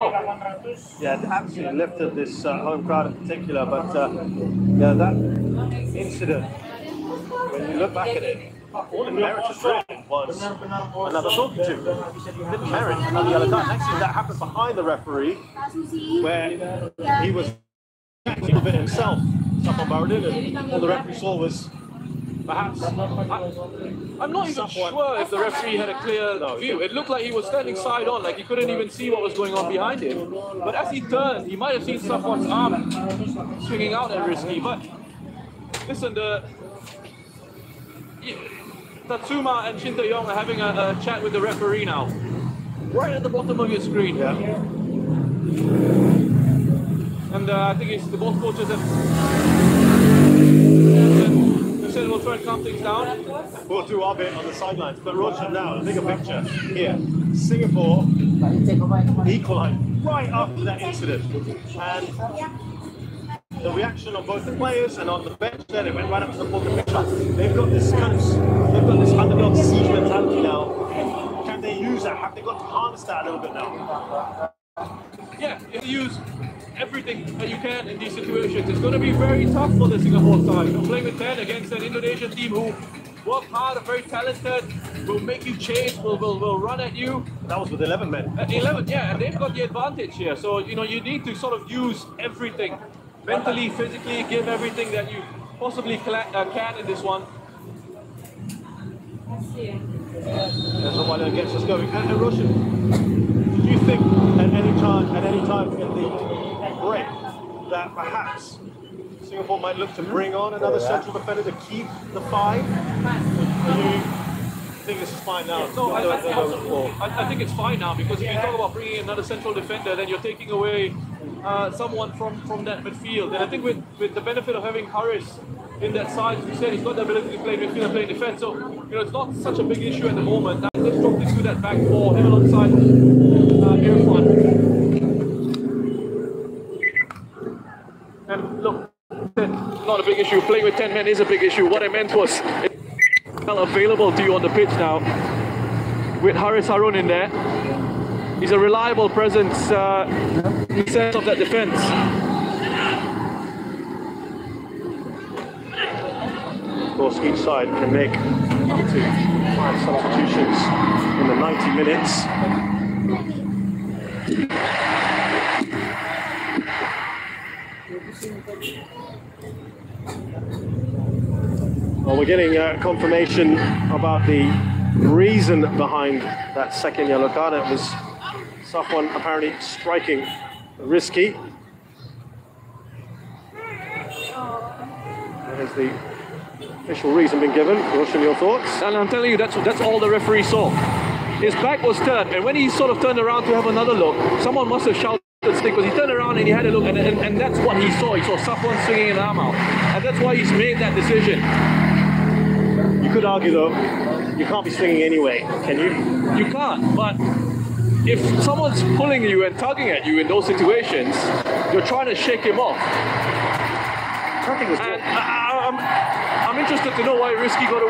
Yeah, it absolutely lifted this home crowd in particular, but yeah, that incident, when you look back at it, all it merited really was another talking to. It didn't merit another yellow card. Actually, that happened behind the referee, where he was actually a bit himself, up on Baradin, and all the referee saw was perhaps. I'm not even sure if the referee had a clear view. It looked like he was standing side on, like he couldn't even see what was going on behind him. But as he turned, he might have seen someone's arm swinging out at Risky. But listen, Tatsuma and Shin Tae-yong are having a chat with the referee now. Right at the bottom of your screen. Yeah. And I think it's the both coaches that said we'll try and calm things down. We'll do our bit on the sidelines, but Roger now, the bigger picture here. Singapore equalised right after that incident, and the reaction of both the players and on the bench there, they went right up to the bottom picture. They've got this underdog siege mentality now. Can they use that? Have they got to harness that a little bit now? Yeah, if you use everything that you can in these situations, it's going to be very tough for the Singapore side. You're playing with 10 against an Indonesian team who work hard, are very talented, will make you chase, will run at you. That was with 11 men. 11, yeah, and they've got the advantage here. So, you know, you need to sort of use everything. Mentally, physically, give everything that you possibly can in this one. That's what gets us going. And Roshan, do you think at any time in the break that perhaps Singapore might look to bring on another central defender to keep the 5? Or do you think this is fine now? No, I think it's fine now, because if you talk about bringing another central defender, then you're taking away someone from that midfield. And I think with the benefit of having Harris in that side, as we said, he's got the ability to play midfield and play defence. So, you know, it's not such a big issue at the moment. Now, let's drop into that back four, him alongside Irfan. And look, not a big issue. Playing with 10 men is a big issue. What I meant was, it's well available to you on the pitch now. With Haris Harun in there, he's a reliable presence in the sense of that defence. Of course, each side can make up to 5 substitutions in the 90 minutes. Well, we're getting confirmation about the reason behind that second yellow card. It was someone apparently striking Risky. That is the official reason been given. Roshan, your thoughts? And I'm telling you, that's all the referee saw. His back was turned, and when he sort of turned around to have another look, someone must have shouted stick, because he turned around and he had a look, and that's what he saw. He saw someone swinging an arm out, and that's why he's made that decision. You could argue, though, you can't be swinging anyway, can you? You can't, but if someone's pulling you and tugging at you in those situations, you're trying to shake him off. And I'm interested to know why Risky got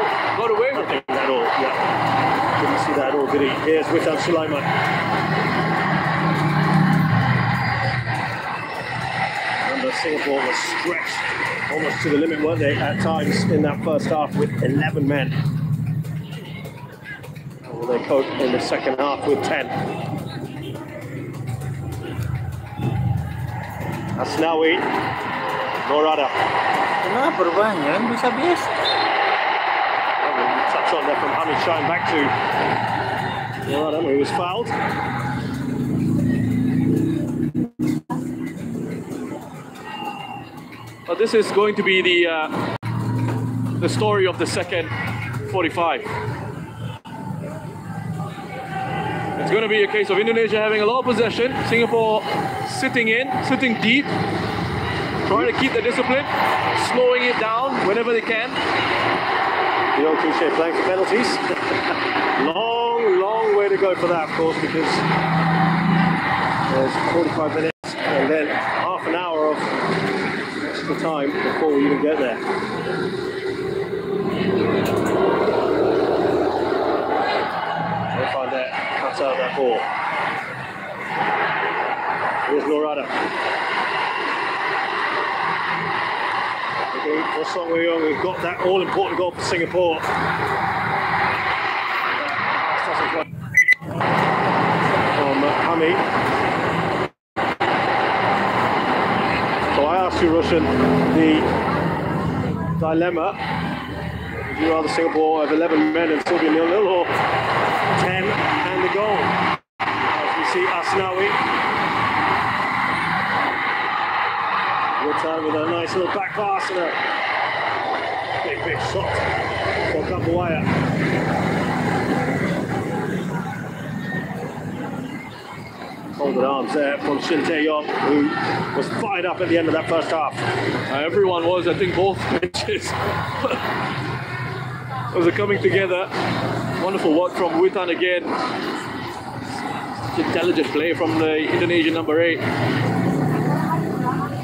away with it. At all, yeah. Didn't see that at all, did he? Here's Witan Sulaiman. Remember, Singapore was stretched almost to the limit, weren't they, at times in that first half with 11 men. Will they cope in the second half with 10? Asnawi, Morada. Kenapa rupanya bisa biasa? Touch on there from Hamid Shine back to Morada, who was fouled. Well, this is going to be the story of the second 45. It's going to be a case of Indonesia having a lot of possession, Singapore sitting deep, trying to keep the discipline, slowing it down whenever they can. The old cliche, playing for penalties. long way to go for that, of course, because there's 45 minutes and then half an hour of extra time before we even get there. They'll find that, cuts out that ball. Here's Norada. For Song Woo-young, who got that all-important goal for Singapore. From Hami. So I asked you, Russian, the dilemma. Would you rather Singapore have 11 men and still be 0-0, or 10 and the goal? As we see Asnawi. Good time with a nice little back pass and a big shot for Kambuaya. Folded arms there from Shin Tae-yong, who was fired up at the end of that first half. Everyone was, I think both benches was coming together. Wonderful work from Witan again. Such intelligent play from the Indonesian number 8.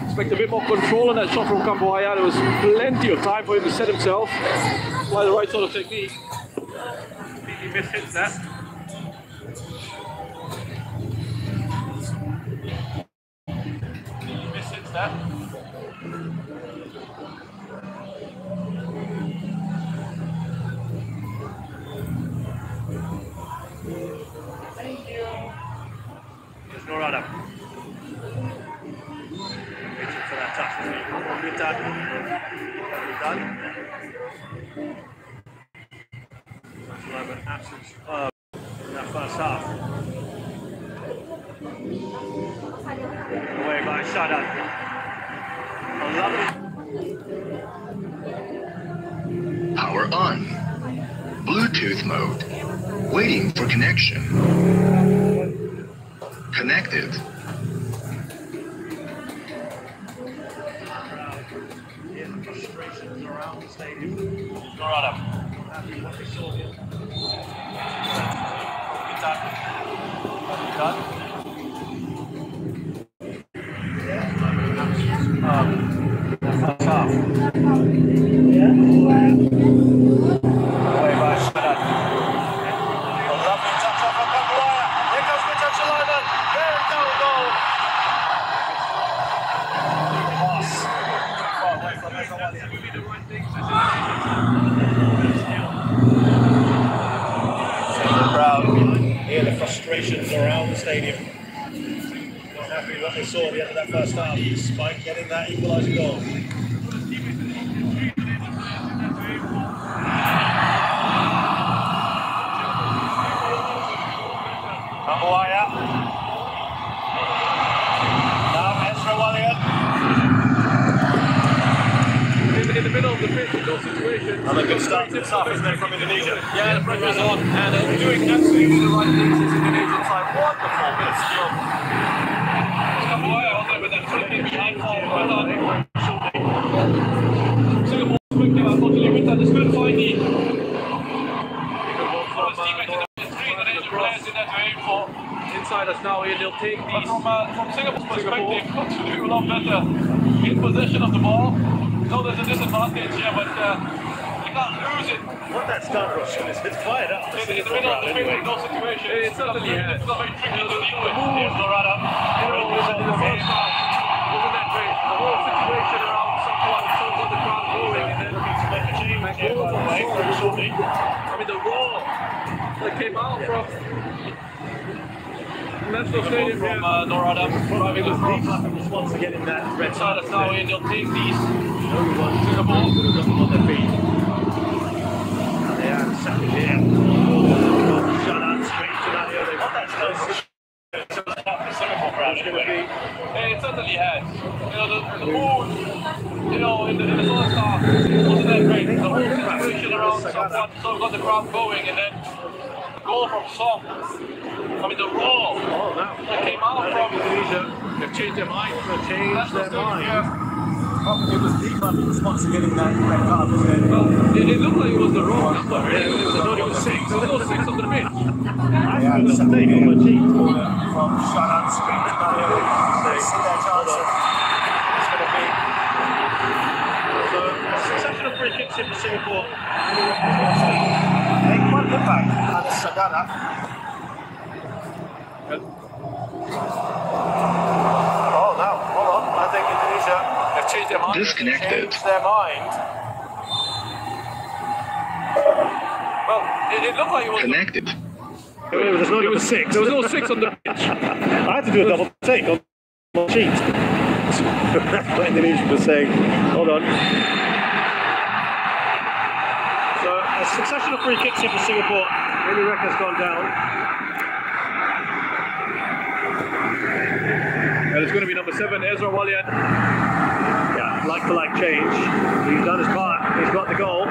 Expect a bit more control on that shot from Kambuaya. There was plenty of time for him to set himself. Apply the right sort of technique. He mishits that. That. Thank you. There's Norada. Waiting for that touch from Witan. Done. Much like an absence in that first half. Away by Shadan. Power on. Bluetooth mode. Waiting for connection. Connected. Frustrations around the stadium. Norada. Happy what they saw here. Done. First half. Away by Shadan. A lovely touch off from Kambuaya. Here comes Witan Shalana. There it goes, goal. Pass. Far away from everyone. That would be the right thing to do. The crowd hear the frustrations around the stadium. Happy what they saw at the end of that first half, despite getting that equalising goal. Kambuaya. Now Ezra Wallian. In the middle of the pitch in those situations. Another good start to this half, isn't it, from Indonesia? Yeah, the pressure's on, and they're doing absolutely the right things. This Indonesian side, wonderful bit of skill. With that flipping behind ball, Singapore quickly, unfortunately, Witan just couldn't find the Indonesian players in that way for inside us now. They'll take these. From Singapore's perspective, got to do a lot better in possession of the ball. No, there's a disadvantage here, but you can't lose it. What that's done, Russian, is it's fired up. In the middle of the field in those situations, it's certainly very tricky to deal with. Here's Norada. In the first half, wasn't that great? The whole situation around someone so got the crowd going, and then looking to make a change here, by the way, very shortly. I mean, the roar that came out from National Stadium from Norada, driving across. Response to getting that red Side of now in, they'll take these. Everyone Singapore would have got them on their feet. And they are sat here. Shut up, straight to that here. They got that close. Singapore crowd anyway. It certainly has. You know, the mood, you know, in the first half wasn't that great. The whole situation around someone sort of got the crowd going, and then the goal from Song. I mean, the roar that came out from Indonesia. they've changed their mind. They've changed their mind. It was deep response to getting that red card, wasn't it? Well, it looked like it was the wrong number. Really. I thought it was 6. There was no 6 on the pitch. I was something on my cheek. From Shadan Street, they see their chance of It's going to be so a succession of free kicks in for Singapore. Make one look back at Sagana. their mind. Disconnected. Change their mind. Well, it looked like it was. Connected. It was 6. There was no 6 on the pitch. I had to do a double take on my sheet. What Indonesian was saying. Hold on. So a succession of free kicks here for Singapore. Amy Reka's gone down. And it's going to be number 7, Ezra Walian. Yeah, like for like change. He's done his part. He's got the goal.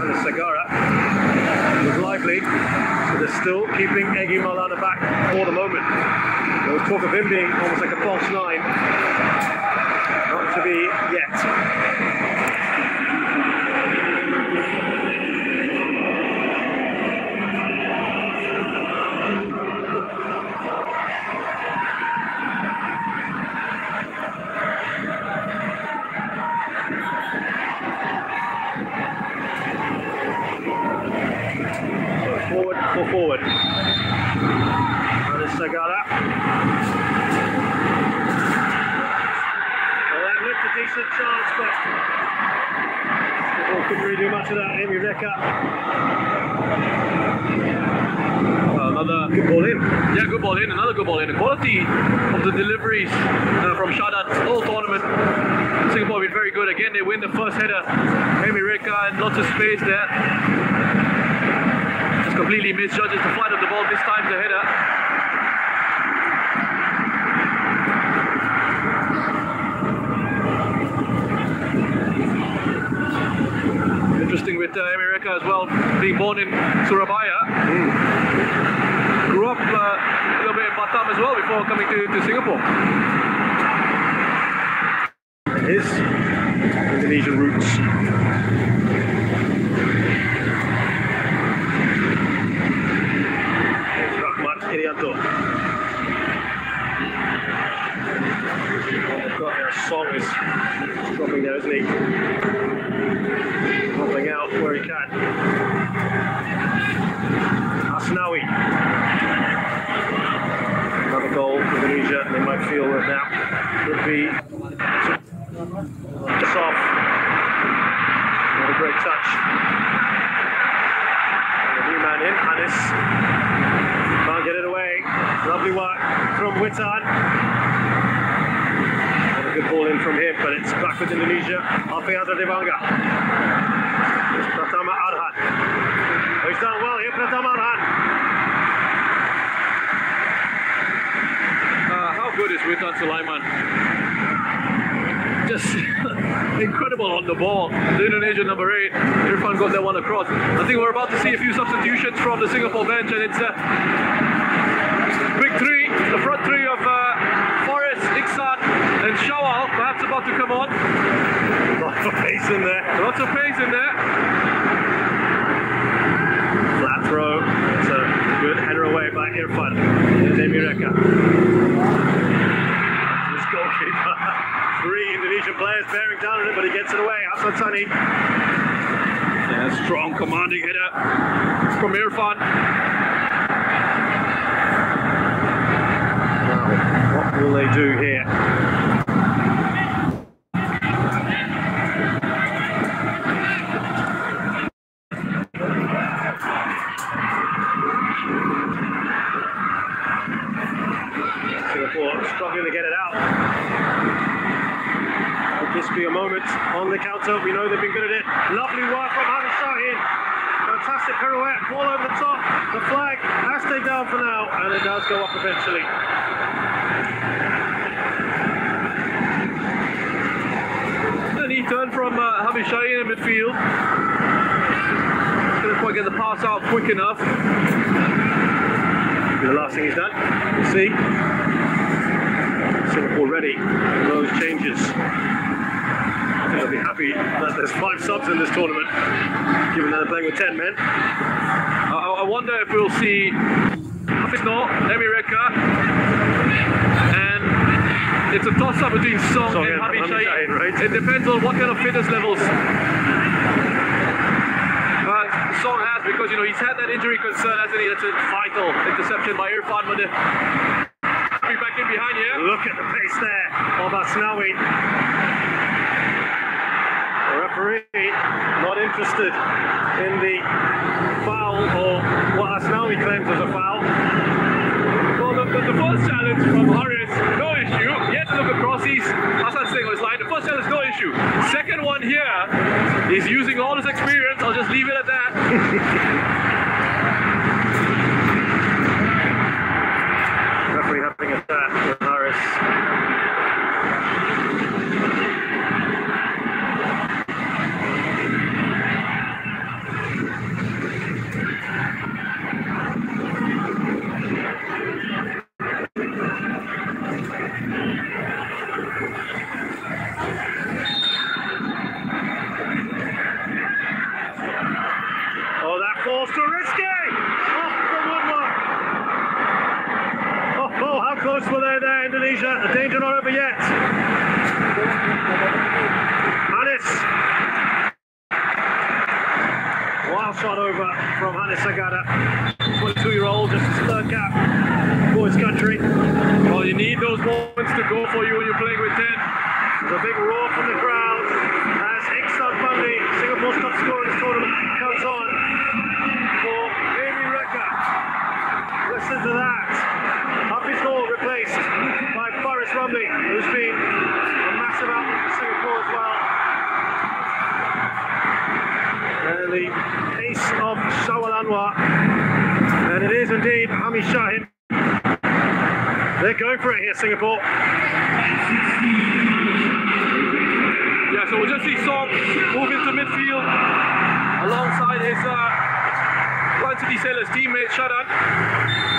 And Sagara was lively, but they're still keeping Egy Maulana back for the moment. There was talk of him being almost like a false 9. Not to be yet. Forward. And it's Sagara. Well, that looked a decent chance, but couldn't really do much of that. Amy Reka. Another Good ball in. Yeah, good ball in. Another good ball in. The quality of the deliveries from Shadan all tournament. Singapore have been very good. Again, they win the first header. Amy Reka and lots of space there. Completely misjudges the flight of the ball. This time the header. Interesting with Amy Reka as well, being born in Surabaya. Grew up a little bit in Batam as well before coming to Singapore. His Indonesian roots. Irianto. Song is dropping there, isn't he? Dropping out where he can. Asnawi. Another goal for Indonesia, and they might feel that now could be just off. What a great touch. And the new man in, Anis. Can't get it away. Lovely work from Witan. And a good ball in from him, but it's back with Indonesia. Alfeandra Dewanga. It's Pratama Arhan. Oh, he's done well here, Pratama Arhan. How good is Witan Sulaiman? Just incredible on the ball. The Indonesian number 8, Irfan got that one across. I think we're about to see a few substitutions from the Singapore bench, and it's big 3, the front 3 of Forrest, Iksan, and Shawal, perhaps about to come on. Lots of pace in there. Lots of pace in there. Flat throw. It's a good header away by Irfan. Here's Amy Reka. This goalkeeper. 3 Indonesian players bearing down on it, but he gets it away. Hassan Sani. Yeah, strong commanding header from Irfan. What will they do here? Singapore struggling to get it out. Could this be a moment on the counter? We know they've been good at it. Lovely work from Hadi Shaheen. Fantastic pirouette, ball over the top. The flag has stayed down for now, and it does go up eventually. And he turned from Hadi Shaheen in midfield. Couldn't quite get the pass out quick enough. The last thing he's done, we'll see. Singapore ready for those changes. They'll be happy that there's 5 subs in this tournament, given that they're playing with 10 men. I wonder if we'll see Hafiz Amy Reka, and it's a toss-up between Song and Hadi Shaheen. Right? It depends on what kind of fitness levels Song has, because he's had that injury concern, hasn't he? That's a vital interception by Irfan, but referee back in behind here. Look at the pace there of Asnawi. The referee not interested in the foul, or what Asnawi claims as a foul. Well, the first challenge from Haris, no issue. He had to look across. Hassan staying on his line. The first challenge, no issue. Second one here, he's using all his experience. I'll just leave it at that. Referee having a chat with Haris. Oh, that falls too risky! Off the woodwork! Oh, how close were they there, Indonesia? The danger not over yet. Hannes. Wild shot over from Hannes Sagada. 22-year-old, just his third cap for his country. Well, you need those moments to go for you when you're playing with 10. There's a big roar from the crowd as Iksan Bandi, Singapore's top scorer in this tournament, comes on for Amy Reka. Listen to that. Hafiz Hall replaced by Faris Ramli, who's been a massive outlet for Singapore as well. And the ace of Shawal Anwar. And it is indeed Hami Shahid. They're going for it here, Singapore. Yeah, so we'll just see Song move into midfield alongside his Lion City Sailors teammate Shadan.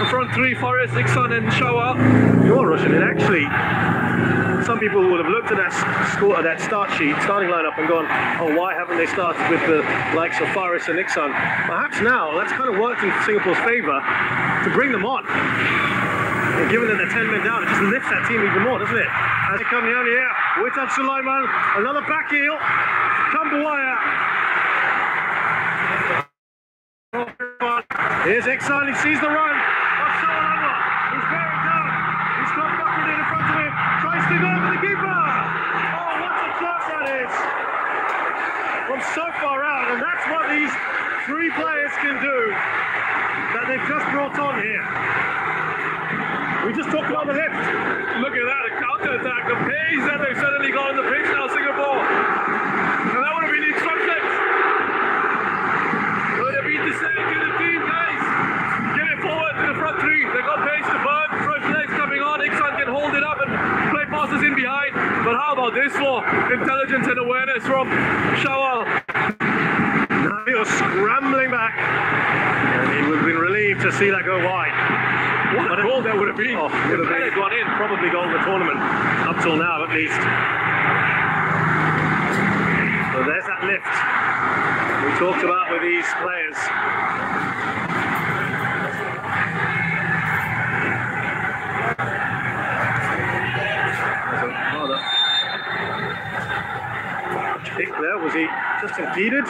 The front three, Forrest, Iksan and Shawal. You are rushing it. Actually, some people would have looked at that starting lineup and gone, oh, why haven't they started with the likes of Faris and Iksan? Perhaps now that's kind of worked in Singapore's favour to bring them on. And given that they're 10 men down, it just lifts that team even more, doesn't it? As they come down here, Witan Sulaiman, another back heel, Kambuaya. Here's Iksan, he sees the run of Shawal Anwar. He's bearing down. He's got Bakrin in front of him. Tries to go over the keeper. Oh, what a class that is. From so far out, and that's what these three players can do that they've just brought on here. We just talked about the lift. Look at that, a counter-attack, the pace that they've suddenly got on the pitch now, Singapore. And that would have been the instructions. Would have been to say to the team, guys, get it forward to the front three. They got pace to burn, fresh legs coming on. Iksan can hold it up and play passes in behind. But how about this for intelligence and awareness from Shawal? Now he was scrambling back. And he would have been relieved to see that go wide. What a goal that would have been. Oh, would have been gone in, probably goal of the tournament, up till now at least. So there's that lift we talked about with these players. Kick there, was he just impeded?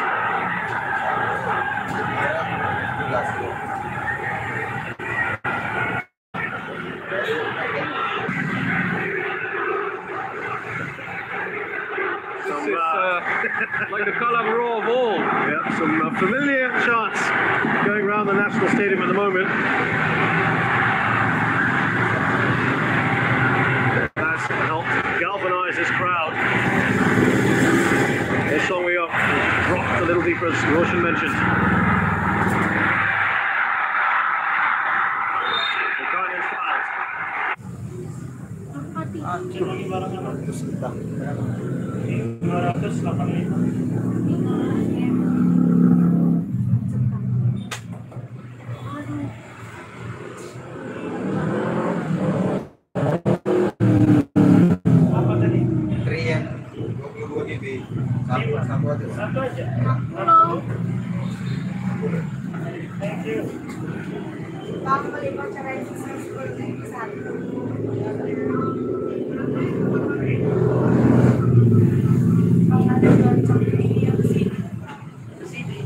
Like the Kalam Roar of all. Yeah, some familiar chants going around the National Stadium at the moment. That's helped galvanise this crowd. This song we up dropped a little deeper, as Roshan mentioned. The Guardians Satu aja. Halo. Thank you. Kamu boleh baca registrasi seperti satu. Kalau ada baca ini yang sini. Ke sini.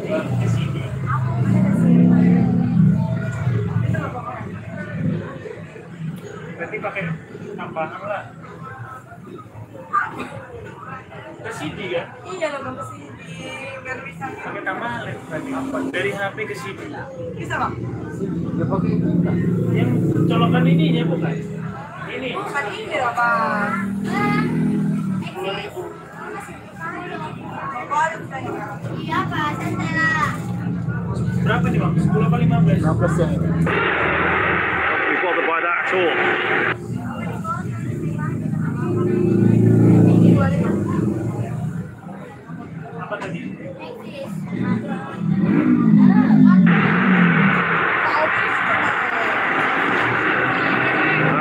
Ke sini. Aku ada sini. Itu apa? tambahan lah. Ke CD kan? Iya loh bang, kesini biar bisa. Pakai tambahan lagi. Dari HP ke CD. Bisa bang? Yang colokan ininya bukan? Ini. Bukan ini loh bang. 10.000. Oh, ada bisa juga. Iya Pak, Santela. Berapa nih bang? 10 apa 15? 15 yang ini. Not be bothered by that at all. Apa tadi?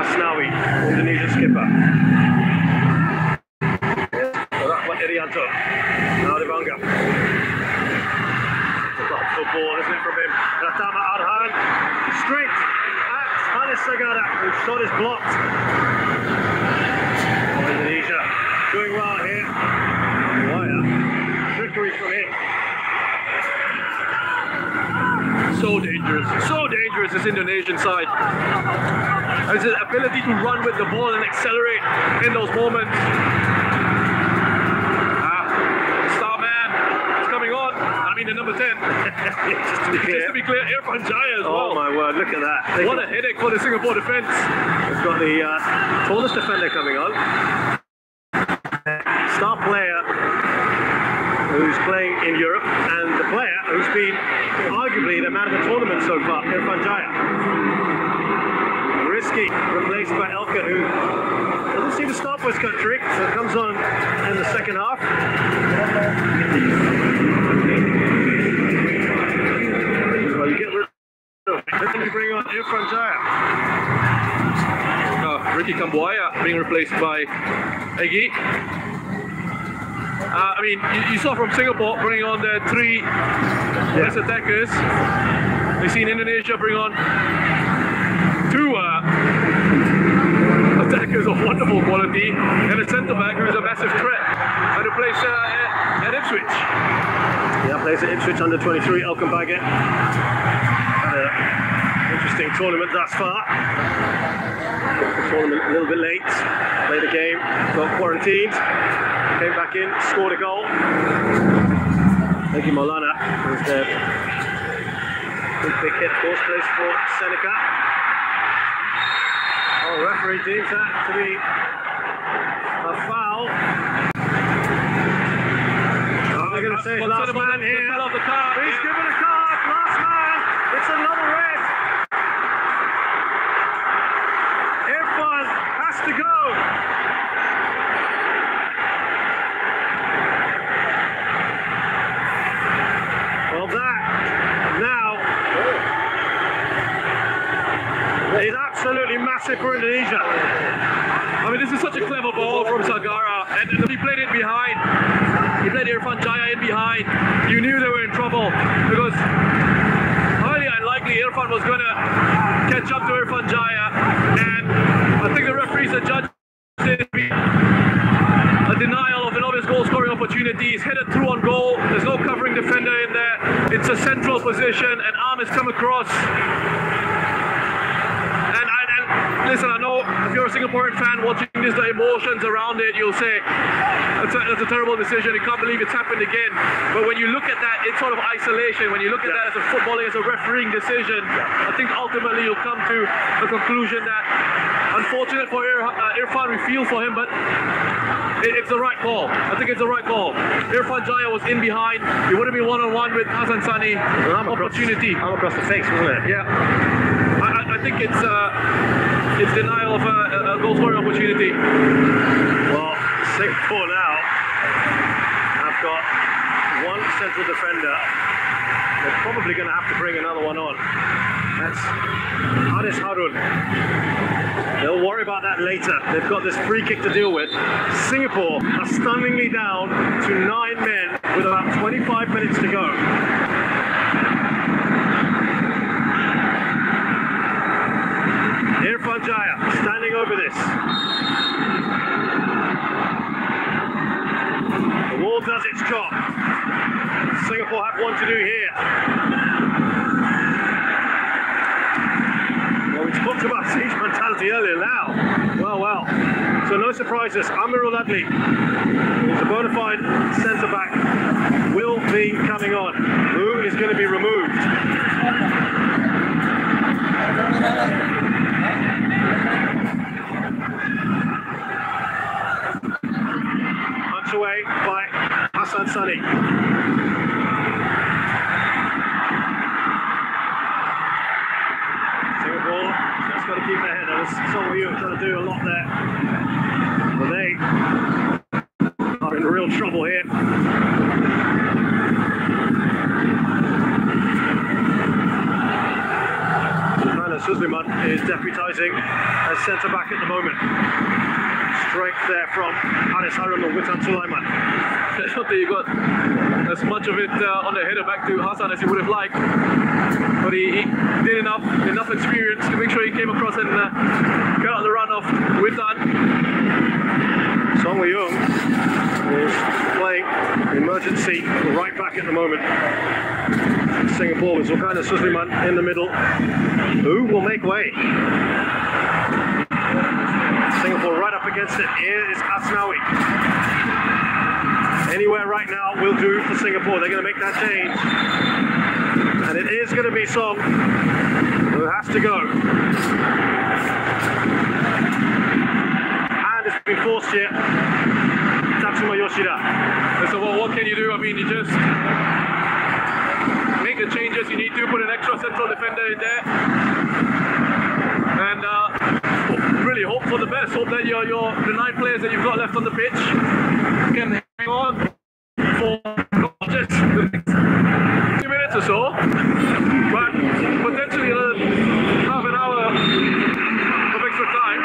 Asnawi, Indonesia skipper. Rahmat Irianto. Now the Bangga. Football, isn't it, from him? Ratama Arhan. Straight at Hanis Sagara, whose shot is blocked. Oh, Indonesia doing well here. Wire. Trickery from him. So dangerous this Indonesian side. And his ability to run with the ball and accelerate in those moments. Star man is coming on. I mean the number 10. Just to be clear, Irfan Jaya as well. oh my word, look at that. What a headache for the Singapore defence. We've got the tallest defender coming on. Star player who's playing in Europe, and the player who's been arguably the man of the tournament so far, Irfan Jaya. Risky, replaced by Elka, who doesn't seem to start for his country, so it comes on in the second half. Well, you get rid of it. Then you bring on Irfan Jaya. Ricky Kambuaya being replaced by Egi. I mean, you saw from Singapore bringing on their three best attackers. We've seen Indonesia bring on two attackers of wonderful quality and a centre-back who is a massive threat and who plays at Ipswich. Yeah, plays at Ipswich under 23, Elkan Baggett. Had an interesting tournament thus far. The tournament a little bit late, played a game, got quarantined, came back in, scored a goal. Thank you, Maulana, who's there. Big hit, of course, plays for Seneca. Oh, referee deems that to be a foul. Oh, they're going to say last man here. He's given a card, last man. It's another red. Irfan has to go. Well, that now is absolutely massive for Indonesia. I mean, this is such a clever ball from Sagara, and he played it behind. He played Irfan Jaya in behind. You knew they were in trouble because highly unlikely Irfan was going to catch up to Irfan Jaya, and I think the referees and judges did a denial of an obvious goal-scoring opportunity. He's headed through on goal. There's no covering defender in there. It's a central position, and arm has come across. Listen, I know if you're a Singaporean fan watching this, the emotions around it, you'll say, that's a terrible decision, you can't believe it's happened again. But when you look at that, it's sort of isolation. When you look at that as a footballing, as a refereeing decision, I think ultimately you'll come to the conclusion that, unfortunate for Irfan, we feel for him, but it's the right call. I think it's the right call. Irfan Jaya was in behind. He would have been one-on-one with Hassan Sani. Opportunity. Arm across the face, wasn't it? Yeah. I think it's denial of a goal scoring opportunity. Well, Singapore now have got one central defender. They're probably going to have to bring another one on. That's Hanis Harun. They'll worry about that later. They've got this free kick to deal with. Singapore are stunningly down to 9 men with about 25 minutes to go. Irfan Jaya standing over this. The wall does its job. Singapore have one to do here. Well, we talked about siege mentality earlier now. Well. surprises. Amirul Adli, who's a bona fide centre back, will be coming on. Who is going to be removed? Punched away by Hassan Sani. Singapore just got to keep their head. There was some of you trying to do a lot there, but they are in real trouble here. Suleiman is deputising as centre back at the moment. Strength there from Haris Harun and Witan Sulaiman. I don't think he got as much of it on the header back to Hassan as he would have liked, but he did enough experience to make sure he came across and got out the run off Witan. Song Wei-young is playing emergency right back at the moment. Singapore with Zulkarnain Suleiman in the middle. Who will make way? Singapore right up against it. Here is Asnawi. Anywhere right now will do for Singapore. They're going to make that change. And it is going to be Song who has to go. And it's been forced here. Tatsuma Yoshida. So what can you do? I mean, you just make the changes you need to, put an extra central defender in there, and really hope for the best. Hope that the 9 players that you've got left on the pitch can hang on for not just the next 2 minutes or so, but potentially half an hour of extra time.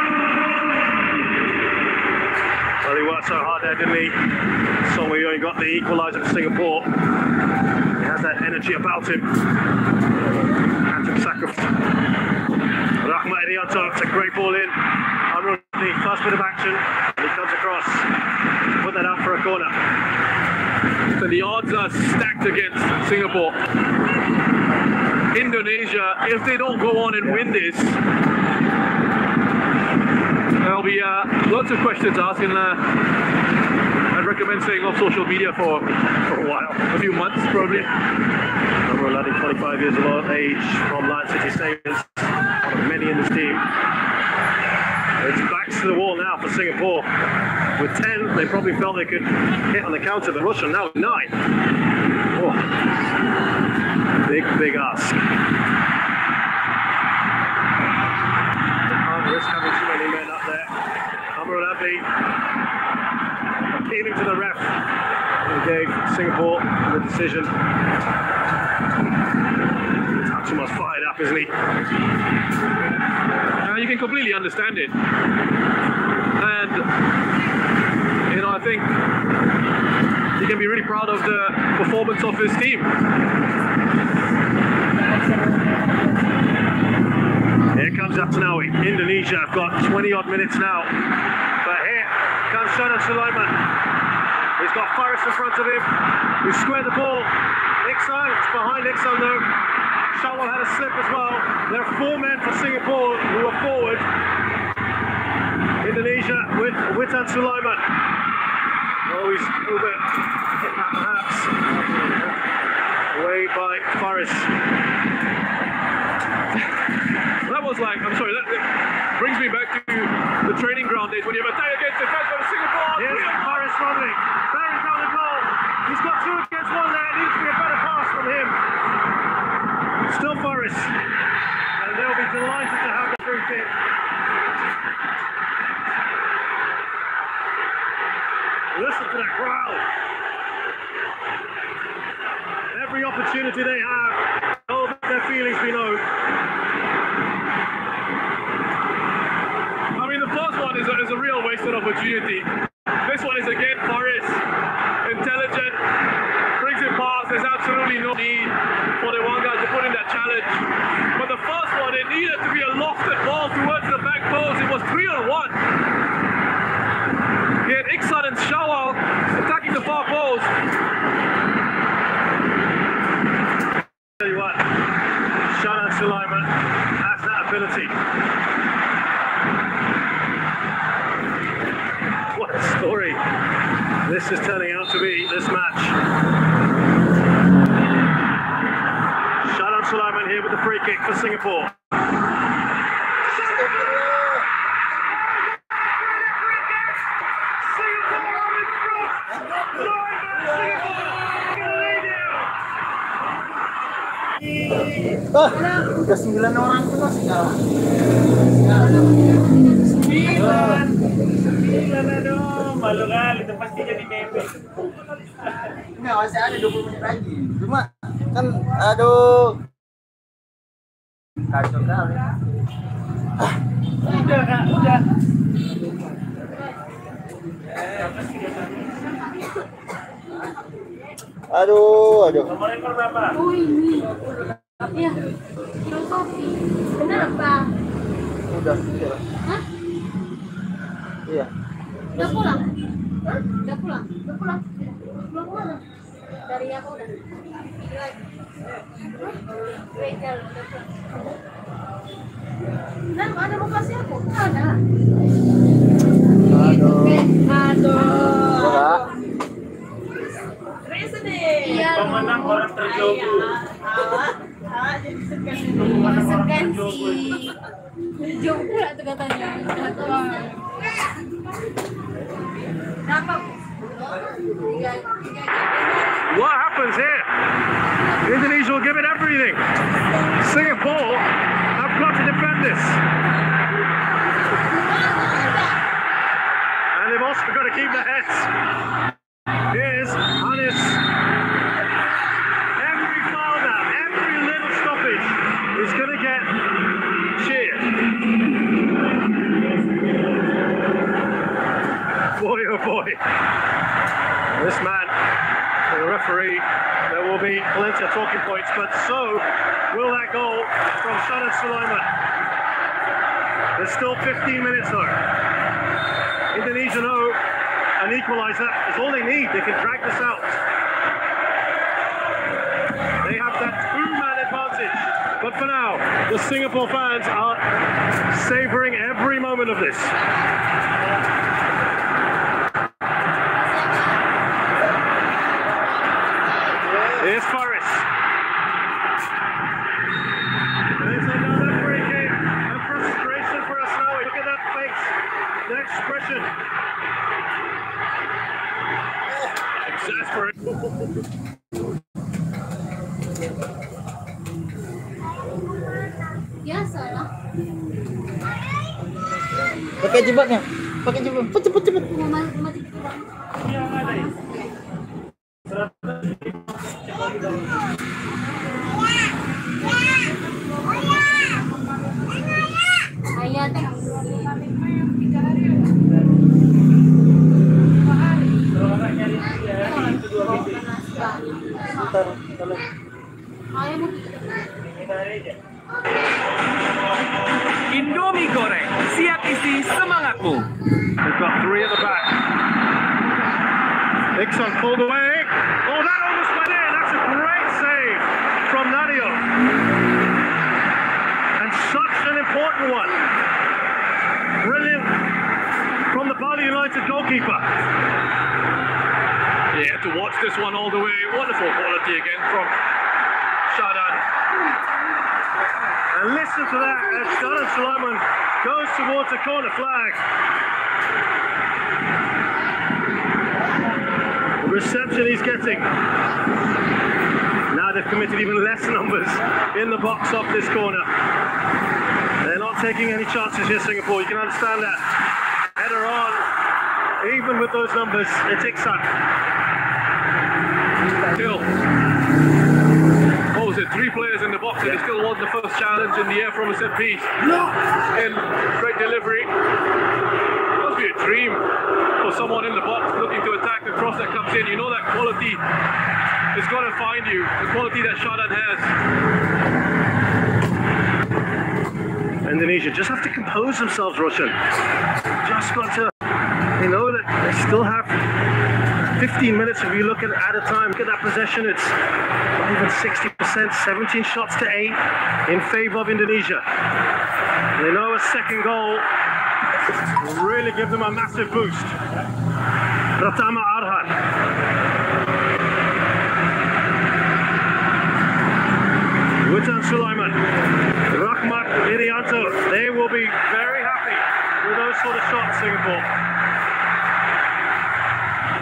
Well, he worked so hard there, didn't he? Song Wei-young got the equaliser for Singapore. He has that energy about him. Handsome sacrifice. Rahmat Irianto, it's a great ball in. Amrul, the first bit of action, and he comes across to put that out for a corner. So the odds are stacked against Singapore. Indonesia, if they don't go on and win this, there'll be lots of questions asked, and I'd recommend staying off social media for a while, a few months probably. Amrul Adli, 25 years of age, from Lion City Stadiums, one of many in this team. It's backs to the wall now for Singapore. With 10, they probably felt they could hit on the counter, but Russia now with 9. Oh, big ask. Can't risk having too many men up there. Amrul Adli appealing to the ref, who gave Singapore the decision. Tatsuma's fired up, isn't he? You can completely understand it, and I think he can be really proud of the performance of his team. Here comes Asnawi. Indonesia have got 20 odd minutes now, but here comes Shanan Sulaiman. He's got Faris in front of him. He squared the ball. Iksan, it's behind Iksan though. Shawwal had a slip as well. There are 4 men for Singapore who are forward. Indonesia with Witan Sulaiman. Oh, he's a little bit hit that perhaps. Away by Faris. That was like, I'm sorry, that brings me back to the training ground days when you have a tie against defense for Singapore. Here's Faris Rodney. Bearing down the goal. He's got 2 against 1 there. It needs to be a better pass from him. Still Faris. And they'll be delighted to have the fruit in. Listen to that crowd. Every opportunity they have, they'll let their feelings be known. I mean, the first one is a real wasted opportunity. This one is again Faris, intelligent, brings it past. There's absolutely no need for the one guy to put in that challenge. But the first one, it needed to be a lofted ball towards the back post. It was 3-on-1. He had Iksan and Shawwal attacking the far post. Tell you what, Shanan Sulaiman has that ability. this is turning out to be, this match. Shadan Sulaiman here with the free kick for Singapore. Udah 9 orang tuh sekarang. 9 dong, malu kali itu pasti jadi meme. Enggak, masih ada 20 menit lagi. Cuma kan aduh. Kacau kali. Udah Kak, udah. Aduh. Nomor ekor berapa? Oh ini. Iya. Filosofi. Benar Bang? Udah. Hah? Iya. Udah pulang? Hah? Udah pulang? Belum pulang? Dari apa udah? Lagi. Beda udah pulang. Dan ada mau kasih aku? Ada. Aduh. Iya, pemenang orang terjogo. Sekan sih. Jauh pula tuh katanya. What happens here? Indonesia will give it everything. Singapore have got to defend this. And they've also got to keep their heads. Here's Hannes. Every foul now, every little stoppage is going to get cheered. Boy, oh boy. This man, the referee, there will be plenty of talking points, but so will that goal from Shadan Sulaiman. There's still 15 minutes though. Indonesia know an equaliser is all they need. They can drag this out. They have that two-man advantage. But for now, the Singapore fans are savouring every moment of this. Here's Faris. There's another free kick. A frustration for us now. Look at that face, the expression. Exasperate. Biasa lah. Pakai jebaknya. Cepet. Mati. Ayat. Indomie goreng, siap isi semangatmu. They've got three at the back. Nixon pulled away. Oh, that almost went in. That's a great save from Nadio. And such an important one. Brilliant from the Bali United goalkeeper. Yeah, to watch this one all the way. Wonderful quality again from Shadan. And listen to that as Shadan Sulaiman goes towards the corner flag. The reception he's getting. Now they've committed even less numbers in the box off this corner. They're not taking any chances here, Singapore. You can understand that. Header on, even with those numbers, it's Iksan. Still, what was it, 3 players in the box, and he still won the first challenge in the air from a set piece. In great delivery. Must be a dream for someone in the box looking to attack the cross that comes in. You know that quality is going to find you, the quality that Shadan has. Indonesia just have to compose themselves, Roshan. Just got to, they know that they still have 15 minutes if you look at a time. Look at that possession, it's not even 60%, 17 shots to 8 in favour of Indonesia. They know a second goal will really give them a massive boost. Pratama Arhan. Witan Sulaiman, Rahmat Irianto. They will be very happy with those sort of shots, Singapore.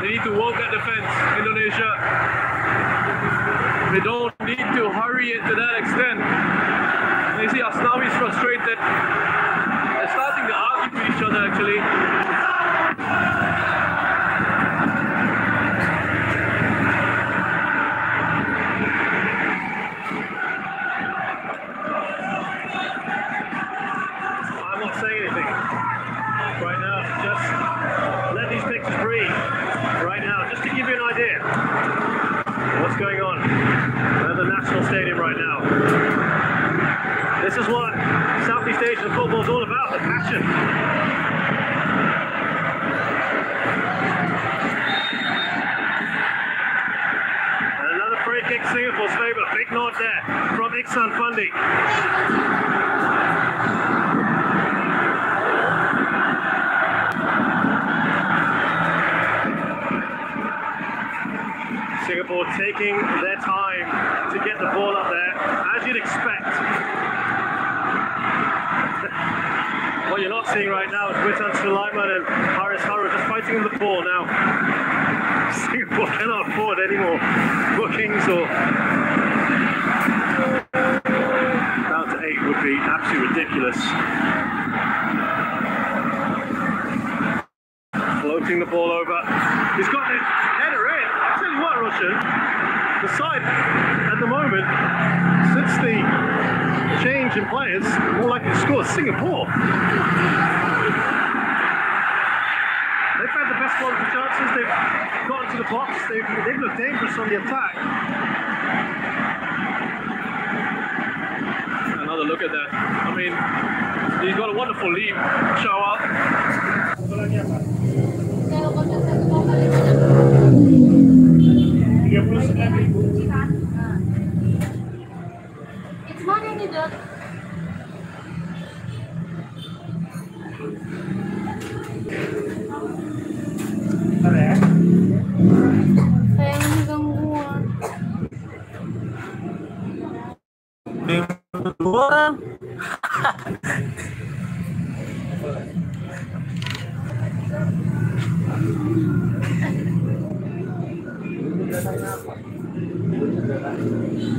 They need to work that defense, Indonesia. They don't need to hurry it to that extent. And you see Asnawi's frustrated. They're starting to argue with each other actually. I'm not saying anything right now. Just let these pictures breathe right now, just to give you an idea of what's going on at the National Stadium right now. This is what Southeast Asian football is all about, the passion. And another free kick, Singapore's favour. Big nod there from Iksan Fandi. Singapore taking their time to get the ball up there, as you'd expect. What you're not seeing right now is Witan Sulaiman and Haris Haru just fighting on the ball now. Singapore cannot afford any more bookings or down to 8 would be absolutely ridiculous. Floating the ball over. He's got it. Header in. I'll tell you what, Roshan. The side at the moment, since the change in players, more likely to score Singapore. They've had the best quality chances. They've gotten to the box. They've looked dangerous on the attack. Another look at that. I mean, he's got a wonderful leap. Show up. It's mana ini, Dok? Sayang gangguan.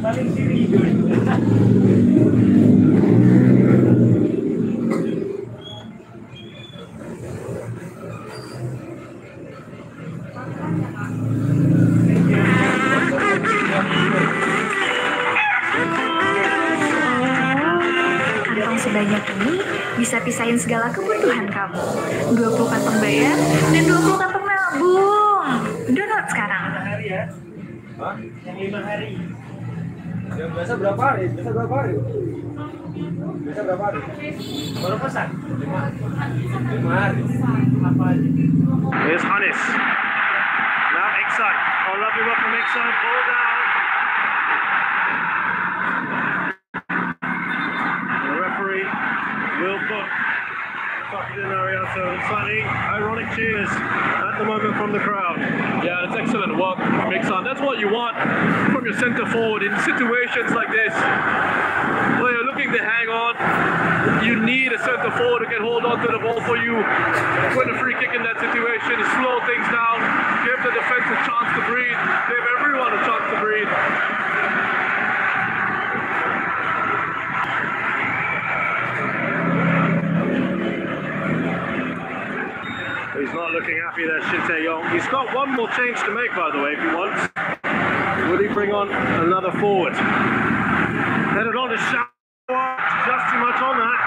Paling sini Dun. Kantong sebanyak ini bisa pisahin segala kebutuhan kamu. 20 kantong bayar dan 20 kantong nabung. Download sekarang. Hari ya? Hah? Yang 5 hari. Yang biasa berapa hari? Biasa berapa hari? Biasa berapa hari? Baru pesan? 5 hari. Apa aja? Here's Hanis. Now Iksan. Oh, lovely work from Iksan. Ball down. The referee will book Fakhdin Arianto. Slightly ironic cheers at the moment from the crowd. Yeah, it's excellent work, Mixon. That's what you want from your centre forward in situations like this, where you're looking to hang on. You need a centre forward who can hold on to the ball for you. Win a free kick in that situation, slow things down, give the defence a chance to breathe, give everyone a chance to breathe. He's not looking happy there, Shin Tae-yong. He's got one more change to make, by the way, if he wants. Will he bring on another forward? Headed on to Shawa. Just too much on that.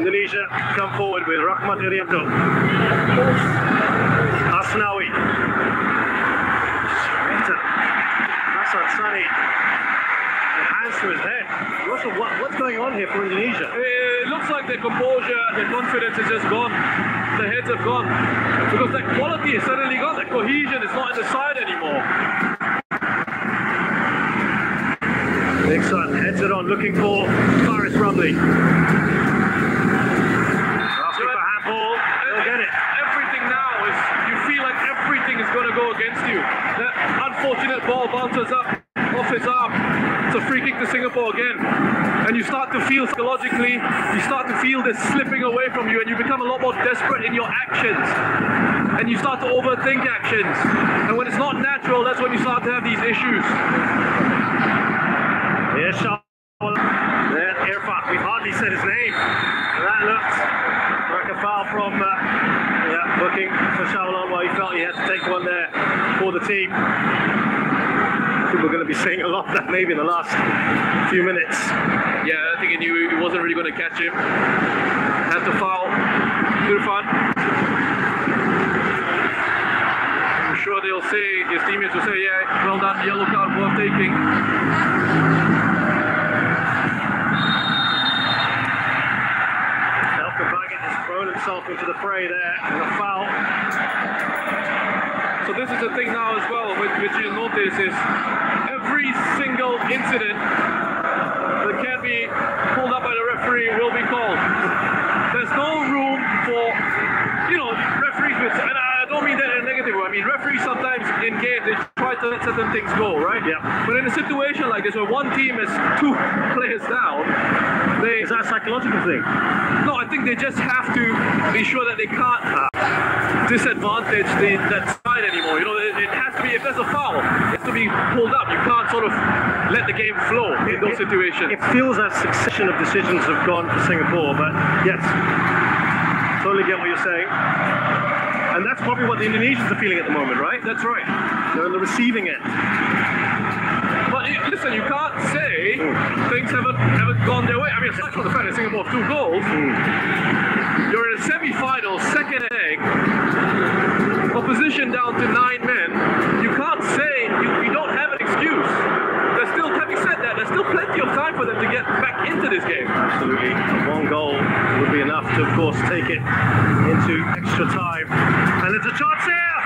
Indonesia come forward with Rahmat Irianto. Asnawi. Sunny, hands to his head. Russell, what's going on here for Indonesia? It looks like their composure, their confidence is just gone. Their heads have gone. Because that quality is suddenly gone. That cohesion is not in the side anymore. Iksan it on, looking for Faris Rumley. Asking for handball, he'll get it. Everything now is, you feel like everything is going to go against you. That unfortunate ball bounces up off his arm. It's a free kick to Singapore again. And you start to feel psychologically, you start to feel this slipping away from you, and you become a lot more desperate in your actions. And you start to overthink actions. And when it's not natural, that's when you start to have these issues. Here's Shawal. There, Irfan, we hardly said his name. And that looked like a foul from, looking for Shawal while he felt he had to take one there for the team. I think we're going to be seeing a lot of that maybe in the last few minutes. Yeah, I think he knew he wasn't really going to catch him. Had to foul Irfan. I'm sure they'll say, his teammates will say, yeah, well done, yellow card worth taking. Has thrown himself into the fray there and a foul. So this is the thing now as well, which you'll notice is every single incident that can be pulled up by the referee will be called. There's no room for, referees with, and I don't mean that in a negative way. I mean, referees sometimes in games, they try to let certain things go, right? Yeah. But in a situation like this, where one team is 2 players down, is that a psychological thing? No, I think they just have to be sure that they can't disadvantage that side anymore. It has to be, if there's a foul, it has to be pulled up. You can't sort of let the game flow in those situations. It feels as succession of decisions have gone for Singapore, but yes, totally get what you're saying. And that's probably what the Indonesians are feeling at the moment, right? That's right. They're on the receiving end. But listen, you can't say things haven't gone their way. I mean, aside from the fact that Singapore have 2 goals, you're in a semi-final, second leg, opposition down to 9 men. You can't say, you don't have an excuse. There's still, having said that, there's still plenty of time for them to get back into this game. Absolutely. 1 goal would be enough to, of course, take it into extra time. And there's a chance here!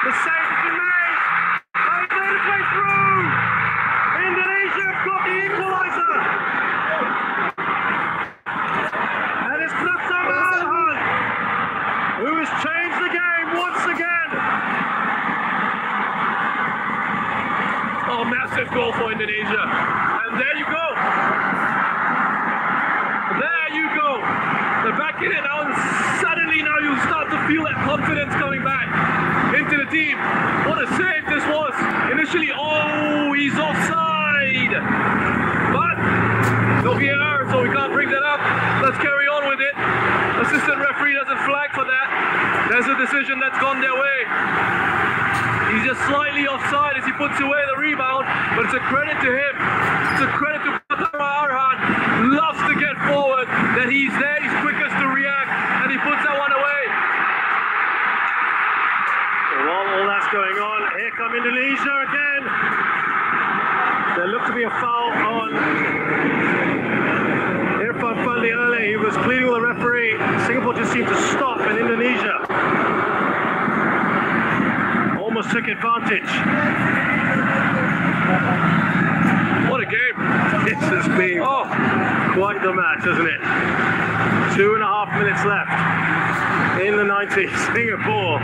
The save has been made! They've made its way through! Indonesia have got the equaliser! And it's Pratham Arhan, who has changed the game once again! Oh, massive goal for Indonesia. And there you go. There you go. They're back in it now, and suddenly now you start to feel that confidence coming back into the team. What a save this was. Initially, he's offside. But no VAR, so we can't bring that up. Let's carry on with it. Assistant referee doesn't flag for that. There's a decision that's gone their way. He's just slightly offside as he puts away the rebound, but it's a credit to him. It's a credit to Pratham Arhan. Loves to get forward, that he's there, he's quickest to react, and he puts that one away. While all that's going on, here come Indonesia again. There looked to be a foul on Irfan Fadli early. He was pleading with the referee. Singapore just seemed to stop, and Indonesia almost took advantage. What a game. This has been quite the match, hasn't it? 2.5 minutes left in the 90s. Singapore.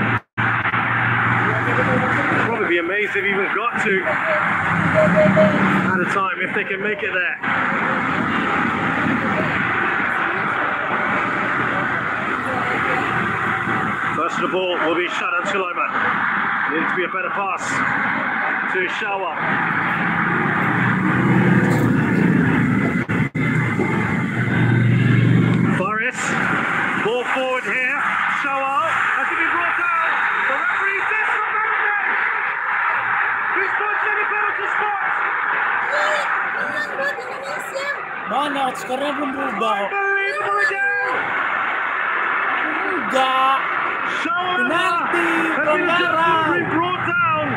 I'd probably be amazed if they even got to added time if they can make it there. First of the ball will be Shadan Sulaiman. Needs to be a better pass to Shawal. Faris, ball forward here. Shawal has to be brought down. The referee disrespected. He's put Singapore to spot. Menang buat Indonesia. Mana skornya belum berubah. Unbelievable again. Enggak. Shawal Penalti, has been brought down.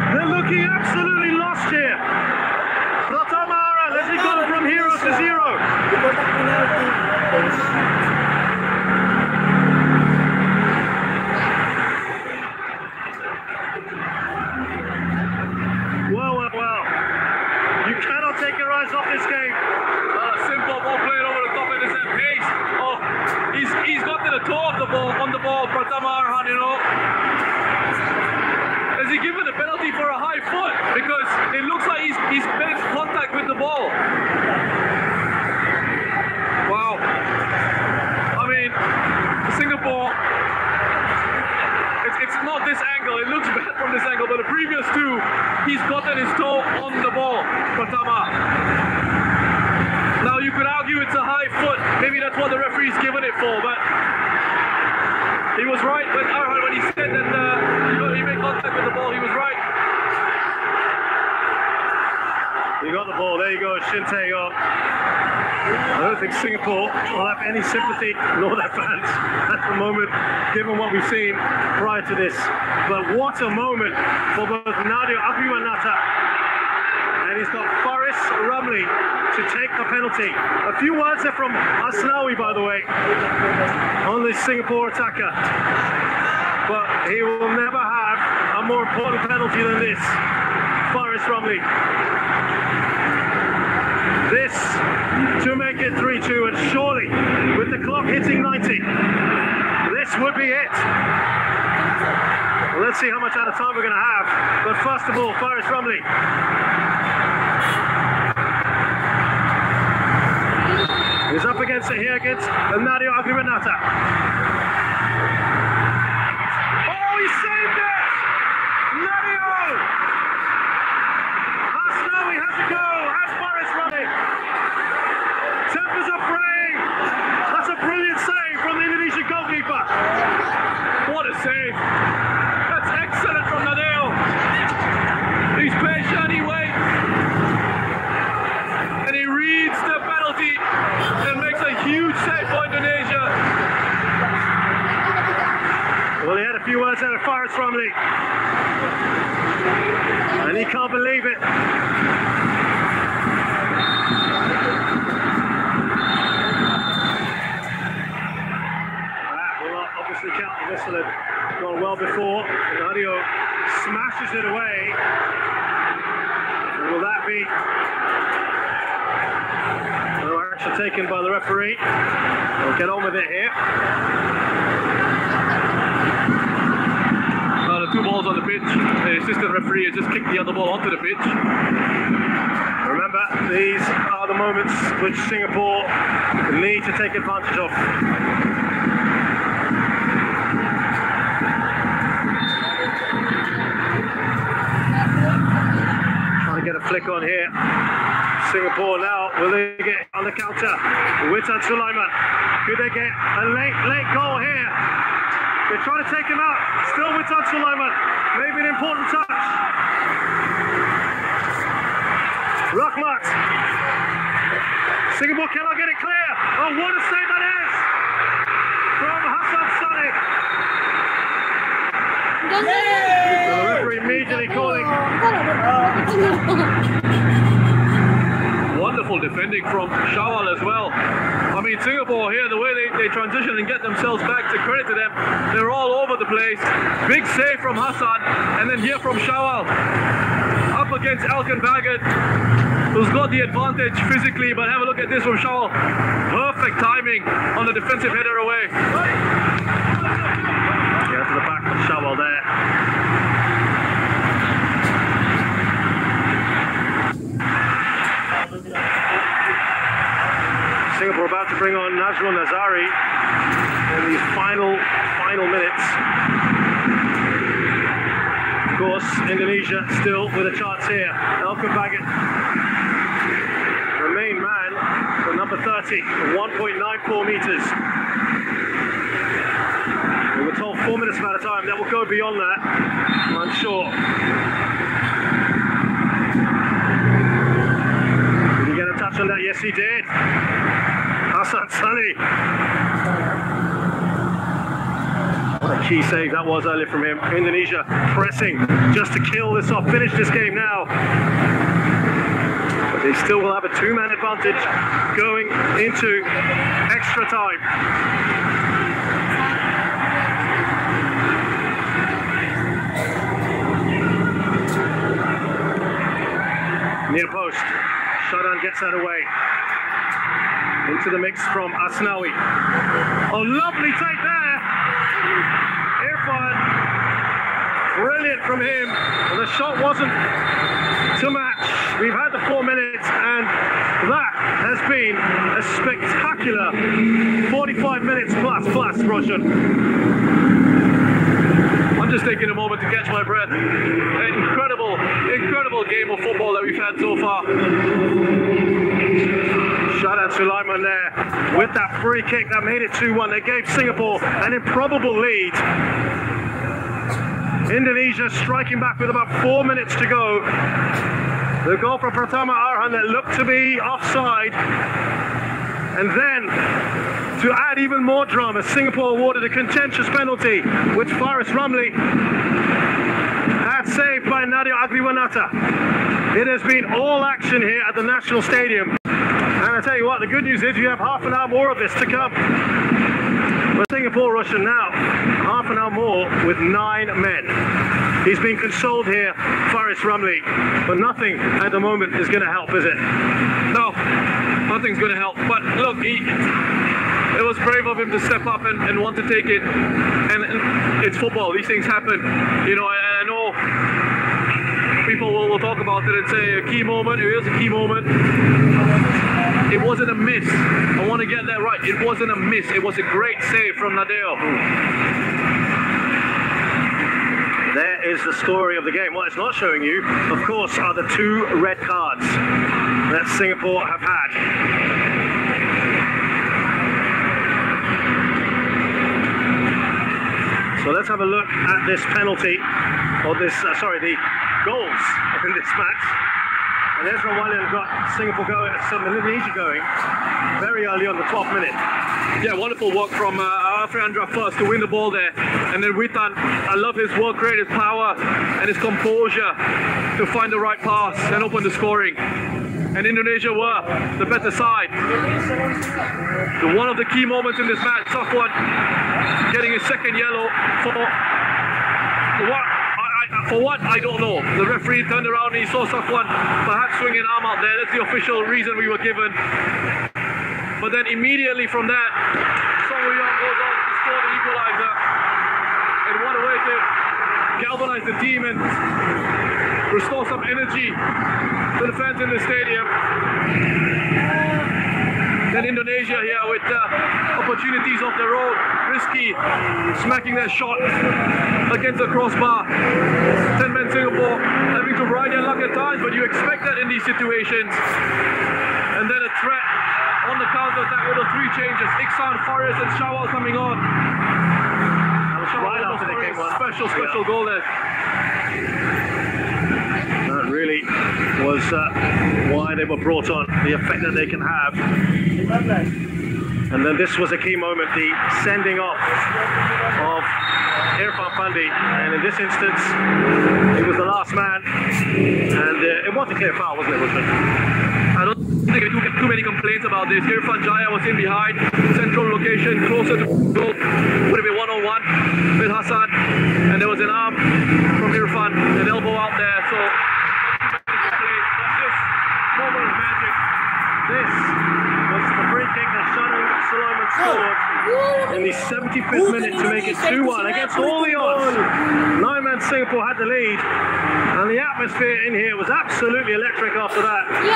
They're looking absolutely lost here. Pratham Arhan, has he gone from hero to zero? Di kotak penalti. Well. You Singapore on the ball. Pratama Arhan, you know. Has he given a penalty for a high foot? Because it looks like he's made contact with the ball. Wow. I mean, Singapore, it's not this angle. It looks bad from this angle, but the previous two, he's gotten his toe on the ball, Pratama. Now you could argue it's a high foot. Maybe that's what the referee's given it for, but he was right when he said that he made contact with the ball. He was right. You got the ball. There you go, Shin Tae-yong. I don't think Singapore will have any sympathy, nor their fans, at the moment, given what we've seen prior to this. But what a moment for both Nadio Agriwanata, and he's got Faris Ramli to take the penalty. A few words there from Asnawi, by the way, on this Singapore attacker. But he will never have a more important penalty than this. Faris Ramli. This to make it 3-2, and surely, with the clock hitting 90, this would be it. Well, let's see how much out of time we're going to have. But first of all, Faris Ramli. He's up against it here against Nadio Agriwanata. Oh, he saved it! Nadio! Asnawi has to go, as Faris Ramli. Tempers are fraying. That's a brilliant save from the Indonesian goalkeeper. What a save! That's excellent from Nadio. He's patient, he waits, and he reads the penalty and makes a huge save for Indonesia. Well, he had a few words out of Faris Ramli, and he can't believe it. That will obviously count. The whistle had gone well before. Nadio smashes it away. And will that be no action taken by the referee? We'll get on with it here. The two balls on the pitch. The assistant referee has just kicked the other ball onto the pitch. Remember, these are the moments which Singapore need to take advantage of. Trying to get a flick on here. Singapore now, will they get on the counter? Witan Sulaiman. Could they get a late goal here? They're trying to take him out. Still Witan Sulaiman. Maybe an important touch. Rahmat. Singapore cannot get it clear. Oh, what a save that is from Hassan Saleh. So the referee immediately calling. Wonderful defending from Shawal as well. I mean, Singapore here, the way they transition and get themselves back, to credit to them, they're all over the place. Big save from Hassan, and then here from Shawal. Up against Alkan Bagat, who's got the advantage physically, but have a look at this from Shawal. Perfect timing on the defensive header away. Yeah, to the back of Shawal there. Singapore about to bring on Najmul Nazari in these final minutes. Of course, Indonesia still with a chance here. Alkan Bagat, the main man for number 30, 1.94 meters. We were told 4 minutes amount of time. That will go beyond that, I'm sure. Did he get a touch on that? Yes, he did. Hassan Saleh. What a key save that was earlier from him. Indonesia pressing just to kill this off, finish this game now. But they still will have a two-man advantage going into extra time. Near post. Shadan gets that away. Into the mix from Asnawi. Oh, lovely take there from him, and the shot wasn't to match. We've had the 4 minutes, and that has been a spectacular 45 minutes plus, Roshan. I'm just taking a moment to catch my breath. An incredible game of football that we've had so far. Shout out Sulaiman there with that free kick that made it 2-1. They gave Singapore an improbable lead. Indonesia striking back with about 4 minutes to go. The goal from Pratama Arhan that looked to be offside. And then, to add even more drama, Singapore awarded a contentious penalty, which Faris Ramli had saved by Nadio Agriwanata. It has been all action here at the National Stadium. And I tell you what, the good news is you have half an hour more of this to come. But Singapore Russian now, half an hour more with 9 men. He's been consoled here, Faris Ramli, but nothing at the moment is going to help, is it? No, nothing's going to help. But look, it was brave of him to step up and want to take it. And it's football, these things happen. You know, I know people will talk about it and say a key moment, it is a key moment. It wasn't a miss. I want to get that right. It wasn't a miss. It was a great save from Nadeo. There is the story of the game. What it's not showing you, of course, are the 2 red cards that Singapore have had. So let's have a look at this penalty, or this, the goals in this match. And Ezra Walian got Singapore going, Indonesia going very early on the 12th minute. Yeah, wonderful work from Afriandra first to win the ball there. And then Witan, I love his work rate, his power, and his composure to find the right pass and open the scoring. And Indonesia were the better side. One of the key moments in this match, Safwan getting his second yellow for what, I don't know. The referee turned around and he saw Safwan perhaps swing an arm out there. That's the official reason we were given. But then immediately from that, Song Woo-young goes on to score the equalizer. And what a way to galvanize the team and restore some energy to the fans in the stadium. Then Indonesia here with opportunities of their own, risky, smacking their shot against the crossbar. 10-man Singapore having to ride their luck at times, but you expect that in these situations. And then a threat on the counter-attack with the 3 changes. Iksan, Faris and Shawal coming on. That was right after they came on. Special goal there. That really was why they were brought on, the effect that they can have. And then this was a key moment, the sending off of Irfan Pandi, and in this instance, he was the last man, and it was a clear foul, wasn't it, Rushman? I don't think there are too many complaints about this. Irfan Jaya was in behind, central location, closer to goal, would have been 1-on-1 with Hassan, and there was an arm from Irfan, an elbow out there, so this moment of magic. This was the free kick that Shanu Sulaiman scored in the 75th minute to make it 2-1 against all the odds. 9-man Singapore had the lead, and the atmosphere in here was absolutely electric after that. And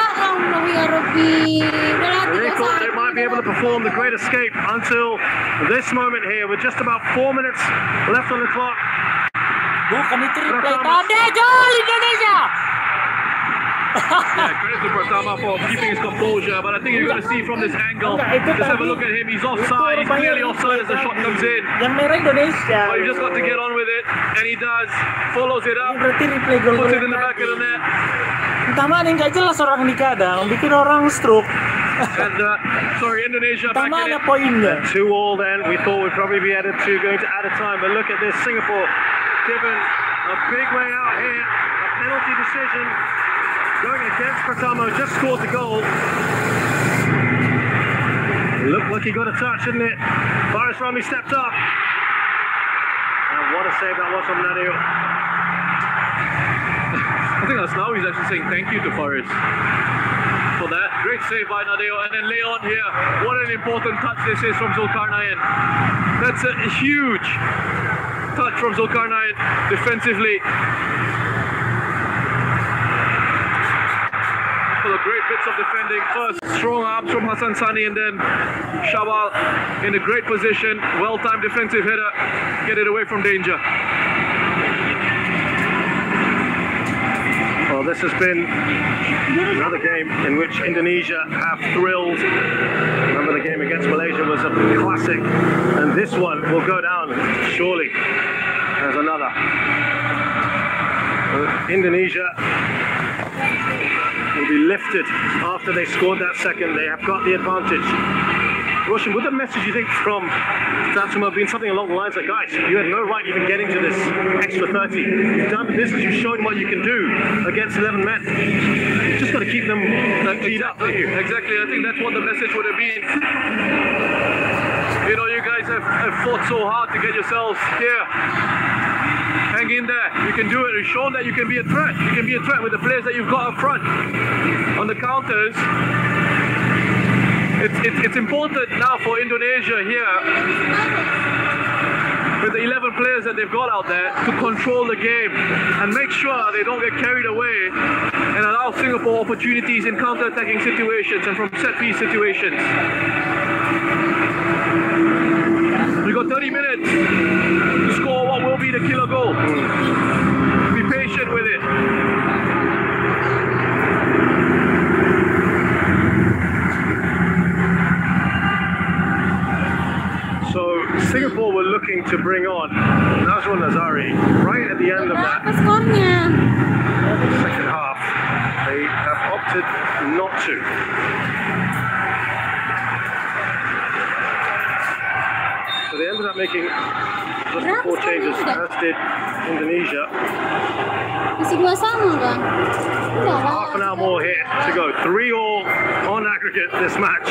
they thought they might be able to perform the Great Escape until this moment here, with just about 4 minutes left on the clock. Bukan itu replay tadi, gol Indonesia. Yeah, credit to Pratama for keeping his composure, but I think you're going to see from this angle, just have a look at him, he's offside, he's clearly offside as the shot comes in. Yang merah Indonesia. But you just got to get on with it, and he does, follows it up, Berarti replay gol puts it in the back of the net. Pertama ada yang nggak jelas orang di kadang, bikin orang stroke. And Indonesia back Pertama in ada it. poinnya. 2-2 then, we thought we'd probably be going to add a time, but look at this, Singapore given a big way out here, a penalty decision. Going against Pratamo, just scored the goal. Looked like he got a touch, didn't it? Faris Ramli stepped up. And what a save that was from Nadio. I think that's now he's actually saying thank you to Faris for that. Great save by Nadeo. And then Leon here. What an important touch this is from Zulkarnain. That's a huge touch from Zulkarnain defensively. For the great bits of defending. First, strong arms from Hassan Sani, and then Shawal in a great position. Well-timed defensive header. Get it away from danger. Well, this has been another game in which Indonesia have thrilled. Remember, the game against Malaysia was a classic, and this one will go down surely as another. Indonesia will be lifted after they scored that second. They have got the advantage. Roshan, would the message, you think, from Tatsuma have been something along the lines like, guys, you had no right even getting to this extra 30. You've done the business, you've shown what you can do against 11 men. You've just got to keep them teed up, don't you? Exactly, I think that's what the message would have been. You know, you guys have fought so hard to get yourselves here. Hang in there, you can do it. You've shown that you can be a threat. You can be a threat with the players that you've got up front. On the counters, it's important now for Indonesia here, with the 11 players that they've got out there, to control the game and make sure they don't get carried away and allow Singapore opportunities in counter-attacking situations and from set-piece situations. We've got 30 minutes to score what will be the killer goal. Be patient with it. So Singapore were looking to bring on Nazrul Nazari right at the end of that second half. They have opted not to. So they ended up making just 4 changes, as did Indonesia. Masih 2 sama kan? Half an hour more here to go. 3-3 on aggregate this match.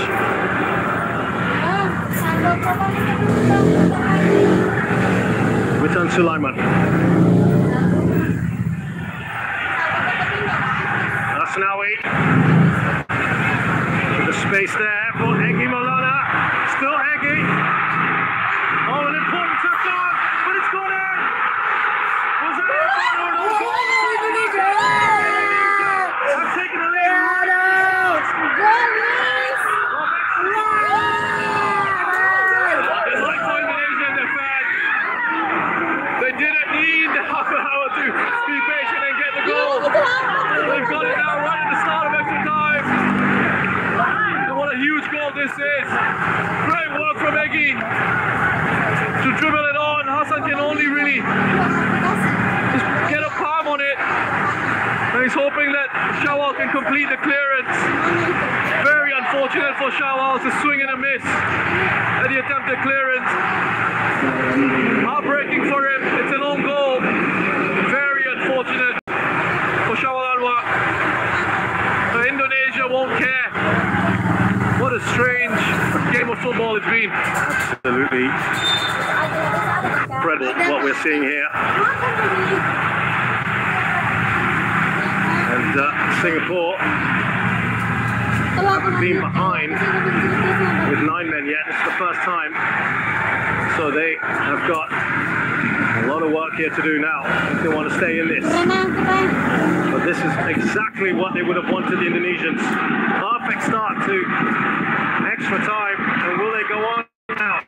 Return Sulaiman. Asnawi. The space there for Egy Maulana. Still Egy. Oh, an important touch on, but it's gone in. Was that it? I've taken a lead. They didn't need half an hour to be patient and get the goal. They've got it now right at the start of extra time. And what a huge goal this is. Great work from Egy to dribble it on. Hassan can only really just get a palm on it. And he's hoping that Shawal can complete the clearance. Very unfortunate for Shawal to swing and a miss at the attempted clearance. Heartbreaking for him. It's an own goal. Very unfortunate for Shawal Anwar. Indonesia won't care. What a strange game of football it's been. Absolutely incredible what we're seeing here. And Singapore haven't been behind with 9 men yet. It's the first time. So they have got a lot of work here to do now if they want to stay in this. But this is exactly what they would have wanted, the Indonesians. Perfect start to extra time. And will they go on now?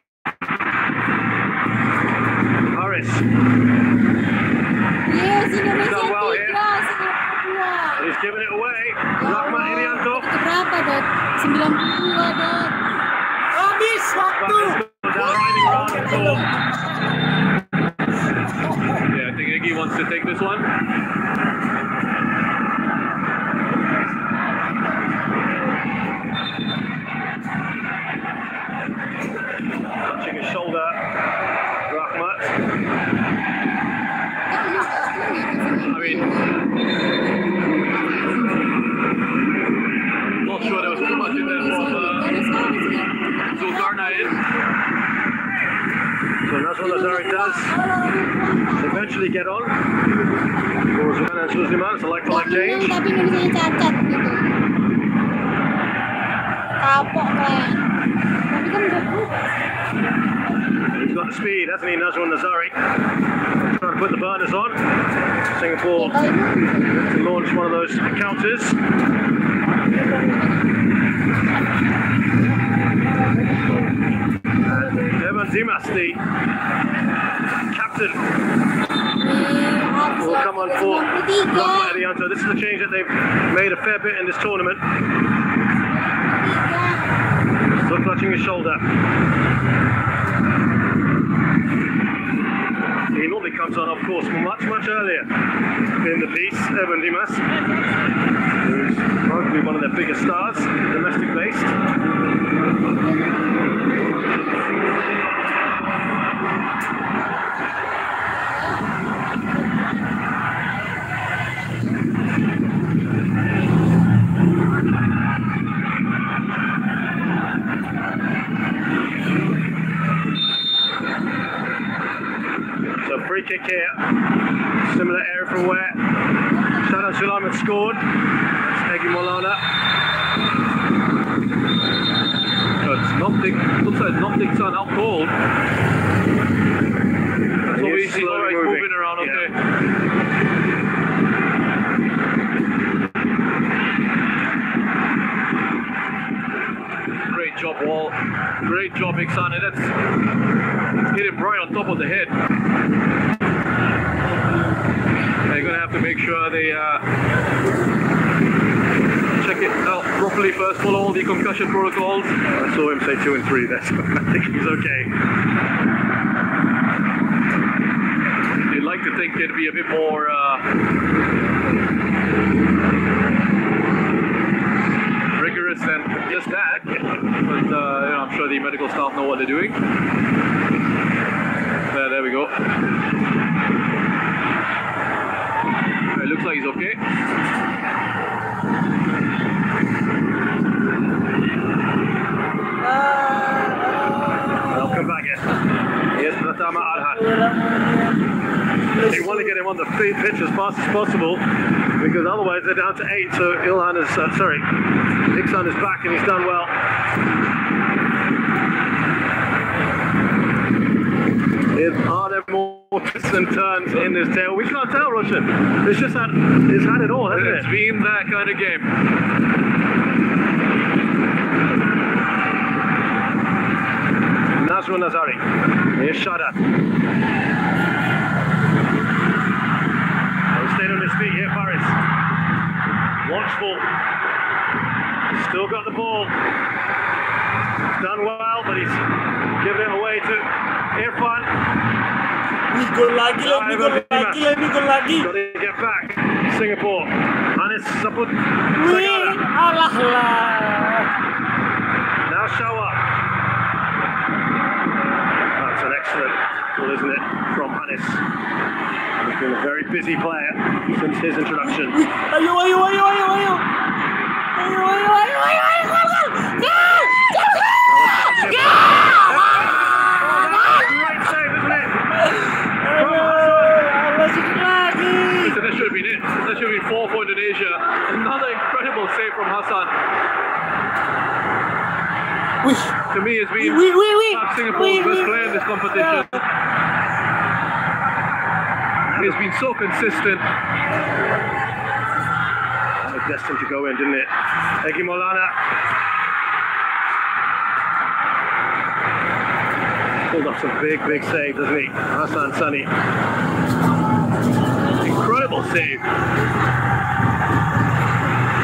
Harris. Yes, Indonesia done well here. 3, Singapura. And he's given it away. Rahmat Irianto. Itu berapa, Dok? 92, Dok. Habis waktu. Yeah, I think Egy wants to take this one. Touching his shoulder, Rahmat. I mean, not sure there was too much in there from Zulkarnain. So Nazrul Nazari does eventually get on. For Zuman and Sulaiman, it's a like-for-like change. Tapi Indonesia cacat gitu. Kapok kan. Tapi kan udah berubah. He's got the speed, hasn't he, Nazrul Nazari? Trying to put the burners on. Singapore to launch one of those counters. Evan Dimas, the captain, will come on for Rahmat Arianto. This is a change that they've made a fair bit in this tournament. Still clutching his shoulder. He normally comes on, of course, much earlier in the piece, Evan Dimas, who's arguably one of their biggest stars, domestic based. Free kick here, similar area from where Shadan Sulaiman scored. That's Egi Maulana. So it's looks like Noptik's on out cold. That's what we see, alright, moving around, okay. Great job, Wall. Great job, Iksan. And that's hit him right on top of the head. They're going to have to make sure they check it out properly first, follow all the concussion protocols. I saw him say 2 and 3, that's, I think he's okay. You'd like to think it'd be a bit more rigorous than just that, but you know, I'm sure the medical staff know what they're doing. There we go. It looks like he's okay. I'll come back here. Here's Pratama Arhan. They want to get him on the pitch as fast as possible because otherwise they're down to 8. So Iksan is back and he's done well. Are there more twists and turns in this tail? We can't tell, Roshan. It's just had it all, hasn't it? It's been that kind of game. Nazrul Nazari. Here's Shadan. He'll stay on his feet here, Faris. Watchful. Still got the ball. He's done well, but he's given it away to Irfan. Mikul lagi. Got to get back. Singapore. Anis Saput. Alah lah. Now Shawa. That's an excellent goal, isn't it, from Anis. He's been a very busy player since his introduction. Ayo. That should have been it. That should have been 4 for Indonesia. Another incredible save from Hassan. To me, it's been Singapore's best player in this competition. He's been so consistent. That was destined to go in, didn't it? Egi Maulana. Pulled up some big saves, doesn't he? Hassan Sunny. Incredible save.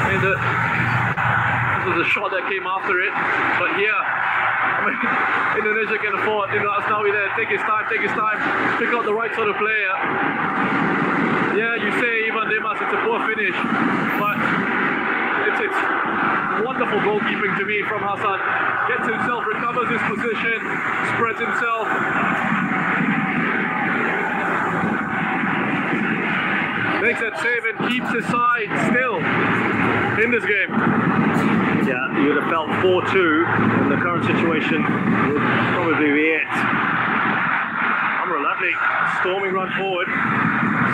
And this was a shot that came after it. But here, I mean, Indonesia can afford, Asnawi there, take his time, pick out the right sort of player. Yeah, you say Evan Dimas, it's a poor finish, but it's wonderful goalkeeping to me from Hassan. Gets himself, recovers his position, spreads himself. Makes that save and keeps his side still in this game. Yeah, you would have felt 4-2 in the current situation would probably be it. Amrul Adli, storming run forward.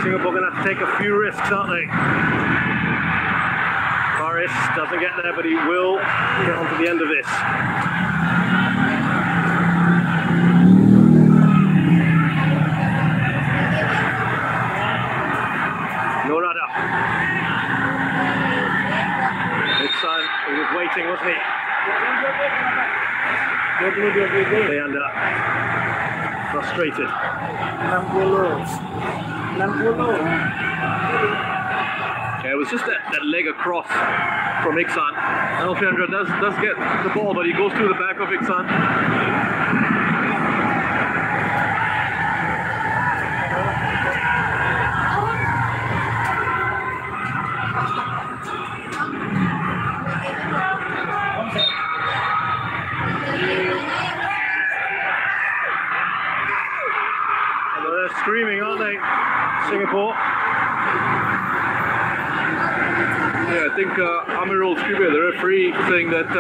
Singapore going to have to take a few risks, aren't they? Faris doesn't get there, but he will get on to the end of this. They end up frustrated. 60. Yeah, it was just that leg across from Iksan. Alfiandra does get the ball, but he goes through the back of Iksan. They're screaming, aren't they, Singapore? Yeah, I think Amirul Skribe, the referee, saying that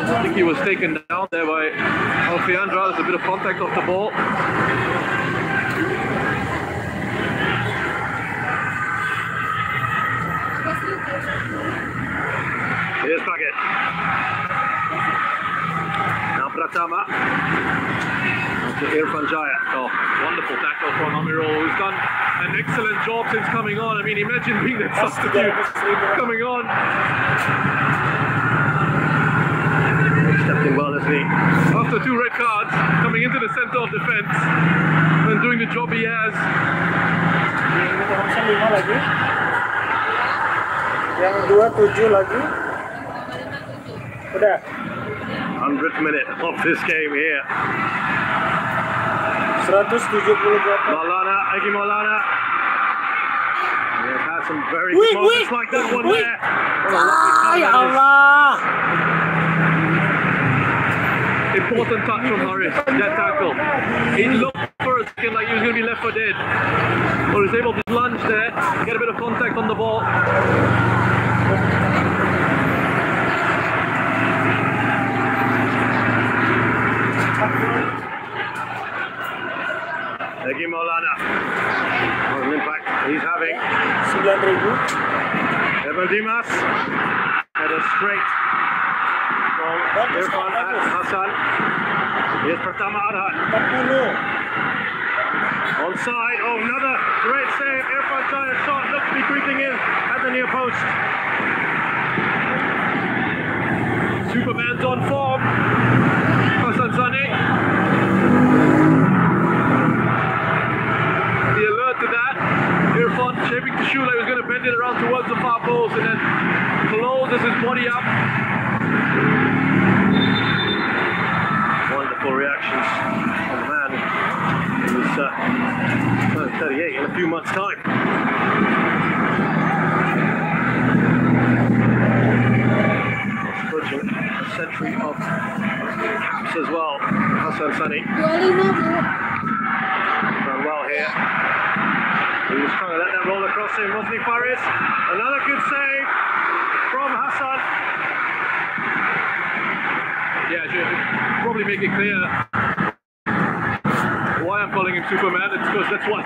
I think he was taken down there by Alfiandra. There's a bit of contact off the ball. Here's Baggett. Now Pratama. To Irfan Jaya. Oh, wonderful tackle from Amirul, who's done an excellent job since coming on. I mean, imagine being that substitute coming on. Stepped in well, isn't he? After 2 red cards, coming into the center of defense and doing the job he has. Yang kedua 7 lagi. Udah. 100th minute of this game here. 178. Maulana, Egi Maulana. They've had some very good moments like that one there. Ya Allah. Important touch from Haris, that tackle. He looked for a second like he was going to be left for dead. But he was able to lunge there, get a bit of contact on the ball. Egi Maulana. What an impact he's having. 9.000. Evan Dimas. Header straight from Irfan Hassan. Here's Pratama Arhat. 40. Onside. Oh, another great save. Irfan Jaya shot looks to be creeping in at the near post. Superman's on form. Hassan Sane. The alert to that. Irfan shaping to shoot like he was going to bend it around towards the far post and then closes his body up. Wonderful reactions from the man who's 38 in a few months' time. Approaching a century of caps as well. Hassan Sani. Done well here. He was trying to let that roll across him, wasn't he, Faris? Another good save from Hassan. Yeah, I should probably make it clear why I'm calling him Superman. It's because that's what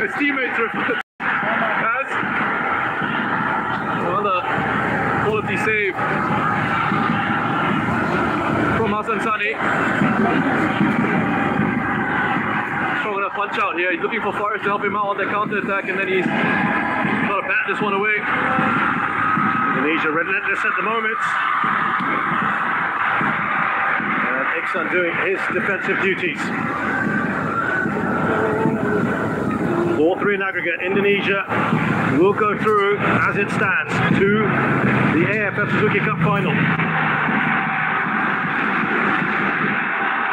his teammates refer to as. Another quality save from Hassan Sani. Strong enough punch out here. He's looking for Forrest to help him out on the counter attack, and then he's got to bat this one away. Indonesia relentless at the moment. And Iksan doing his defensive duties. 4-3 in aggregate. Indonesia will go through as it stands to the AFF Suzuki Cup final.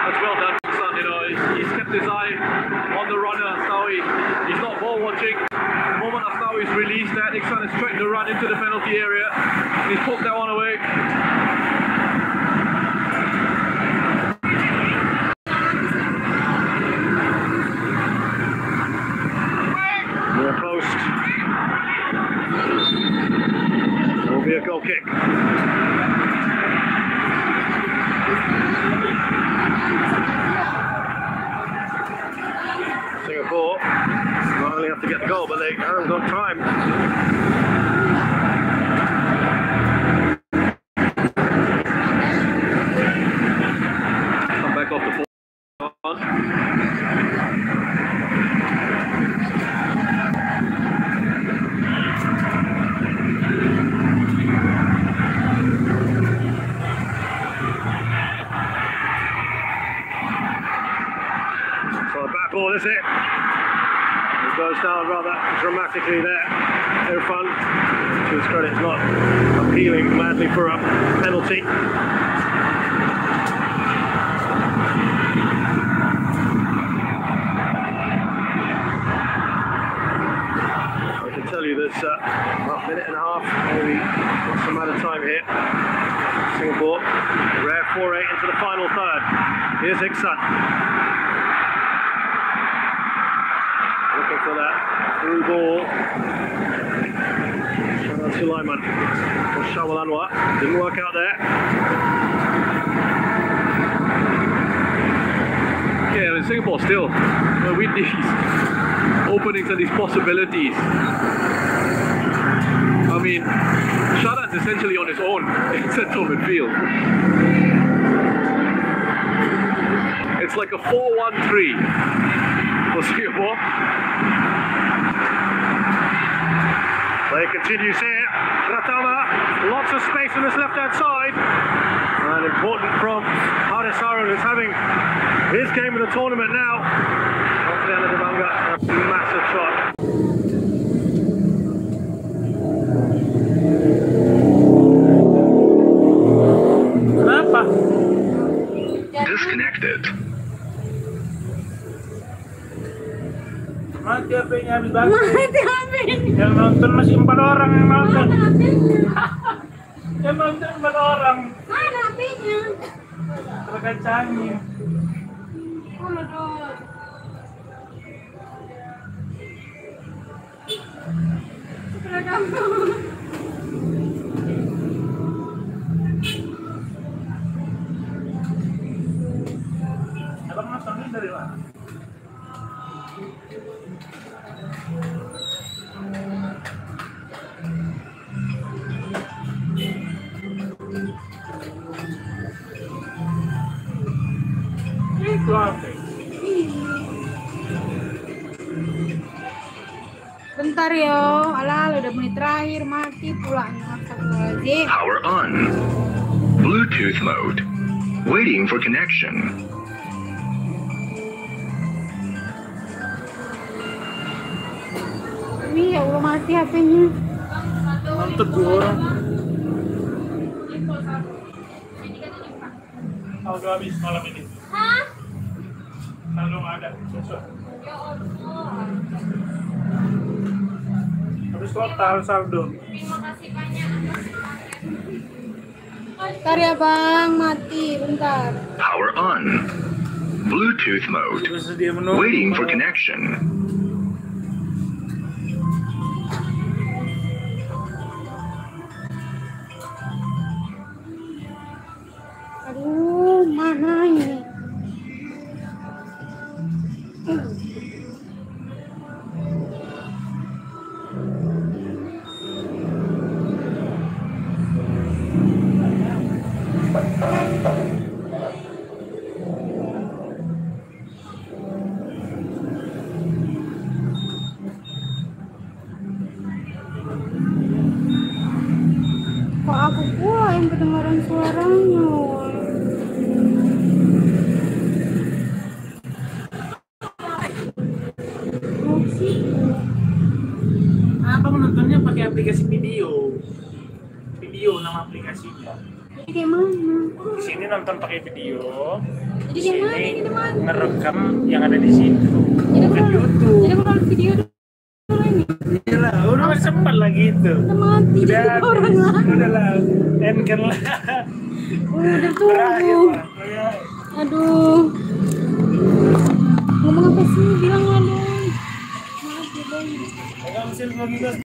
That's well done, son. You know, he's kept his eye on the runner. Astawi. He's not ball watching. The moment Astawi's released that, Iksan is trying to run into the penalty area. And he's poked that one away. Near post. There will be a goal kick. Singapore not only have to get the goal, but they haven't got time. Come back off the ball. Well, a bad ball, is it? It goes down rather dramatically there. Irfan, to his credit, is not appealing madly for a penalty. I can tell you there's about a minute and a half, maybe not some amount of time here. Singapore, rare foray into the final third. Here's Iksan. Looking for that through ball. Sulaiman for Shawal Anwar. Didn't work out there. Yeah, in Singapore still, with these openings and these possibilities. I mean, Sharan's essentially on his own in central midfield. It's like a 4-1-3 for Singapore. Play continues here. Pratama, lots of space on this left-hand side. And important from Haris Harun, who's having his game of the tournament now. Off the end of the Banga, a massive shot. Disconnected. Mati HP-nya habis banget. Mati HP. Yang nonton masih 4 orang yang nonton. Yang nonton 4 orang. Mana HP-nya? Terkacangin. Oh, ledor. Sudah kamu. Abang nontonnya dari mana? Itu apa? Bentar yo, alah udah menit terakhir mati pula. Astagfirullahaladzim. Power on. Bluetooth mode. Waiting for connection. Wih, ya Allah mati HP-nya. Nonton 2 orang. Saldo habis malam ini. Hah? Saldo nggak ada. Besok. Ya Allah. Habis total saldo. Terima kasih banyak. Bentar ya bang, mati bentar. Power on. Bluetooth mode. Bersedia menunggu. Waiting for connection. Aduh, mana ini? Kok aku pula yang kedengaran suaranya? Abang nontonnya pakai aplikasi video. Video nama aplikasinya. Jadi kayak mana? Di sini nonton pakai video. Jadi kayak mana? Ini di mana? Ngerekam yang ada di situ. Jadi Bukan aku YouTube. Jadi aku nonton video dulu ini. Iyalah, udah sempat lah gitu. Udah mati Udah jadi orang habis. lah. Udah lah, endkan lah. Udah Berakhir tunggu. lah. Ya. Aduh. Ngomong apa sih? Bilang lah dong. Maaf ya bang. Agak mesin lagi guys.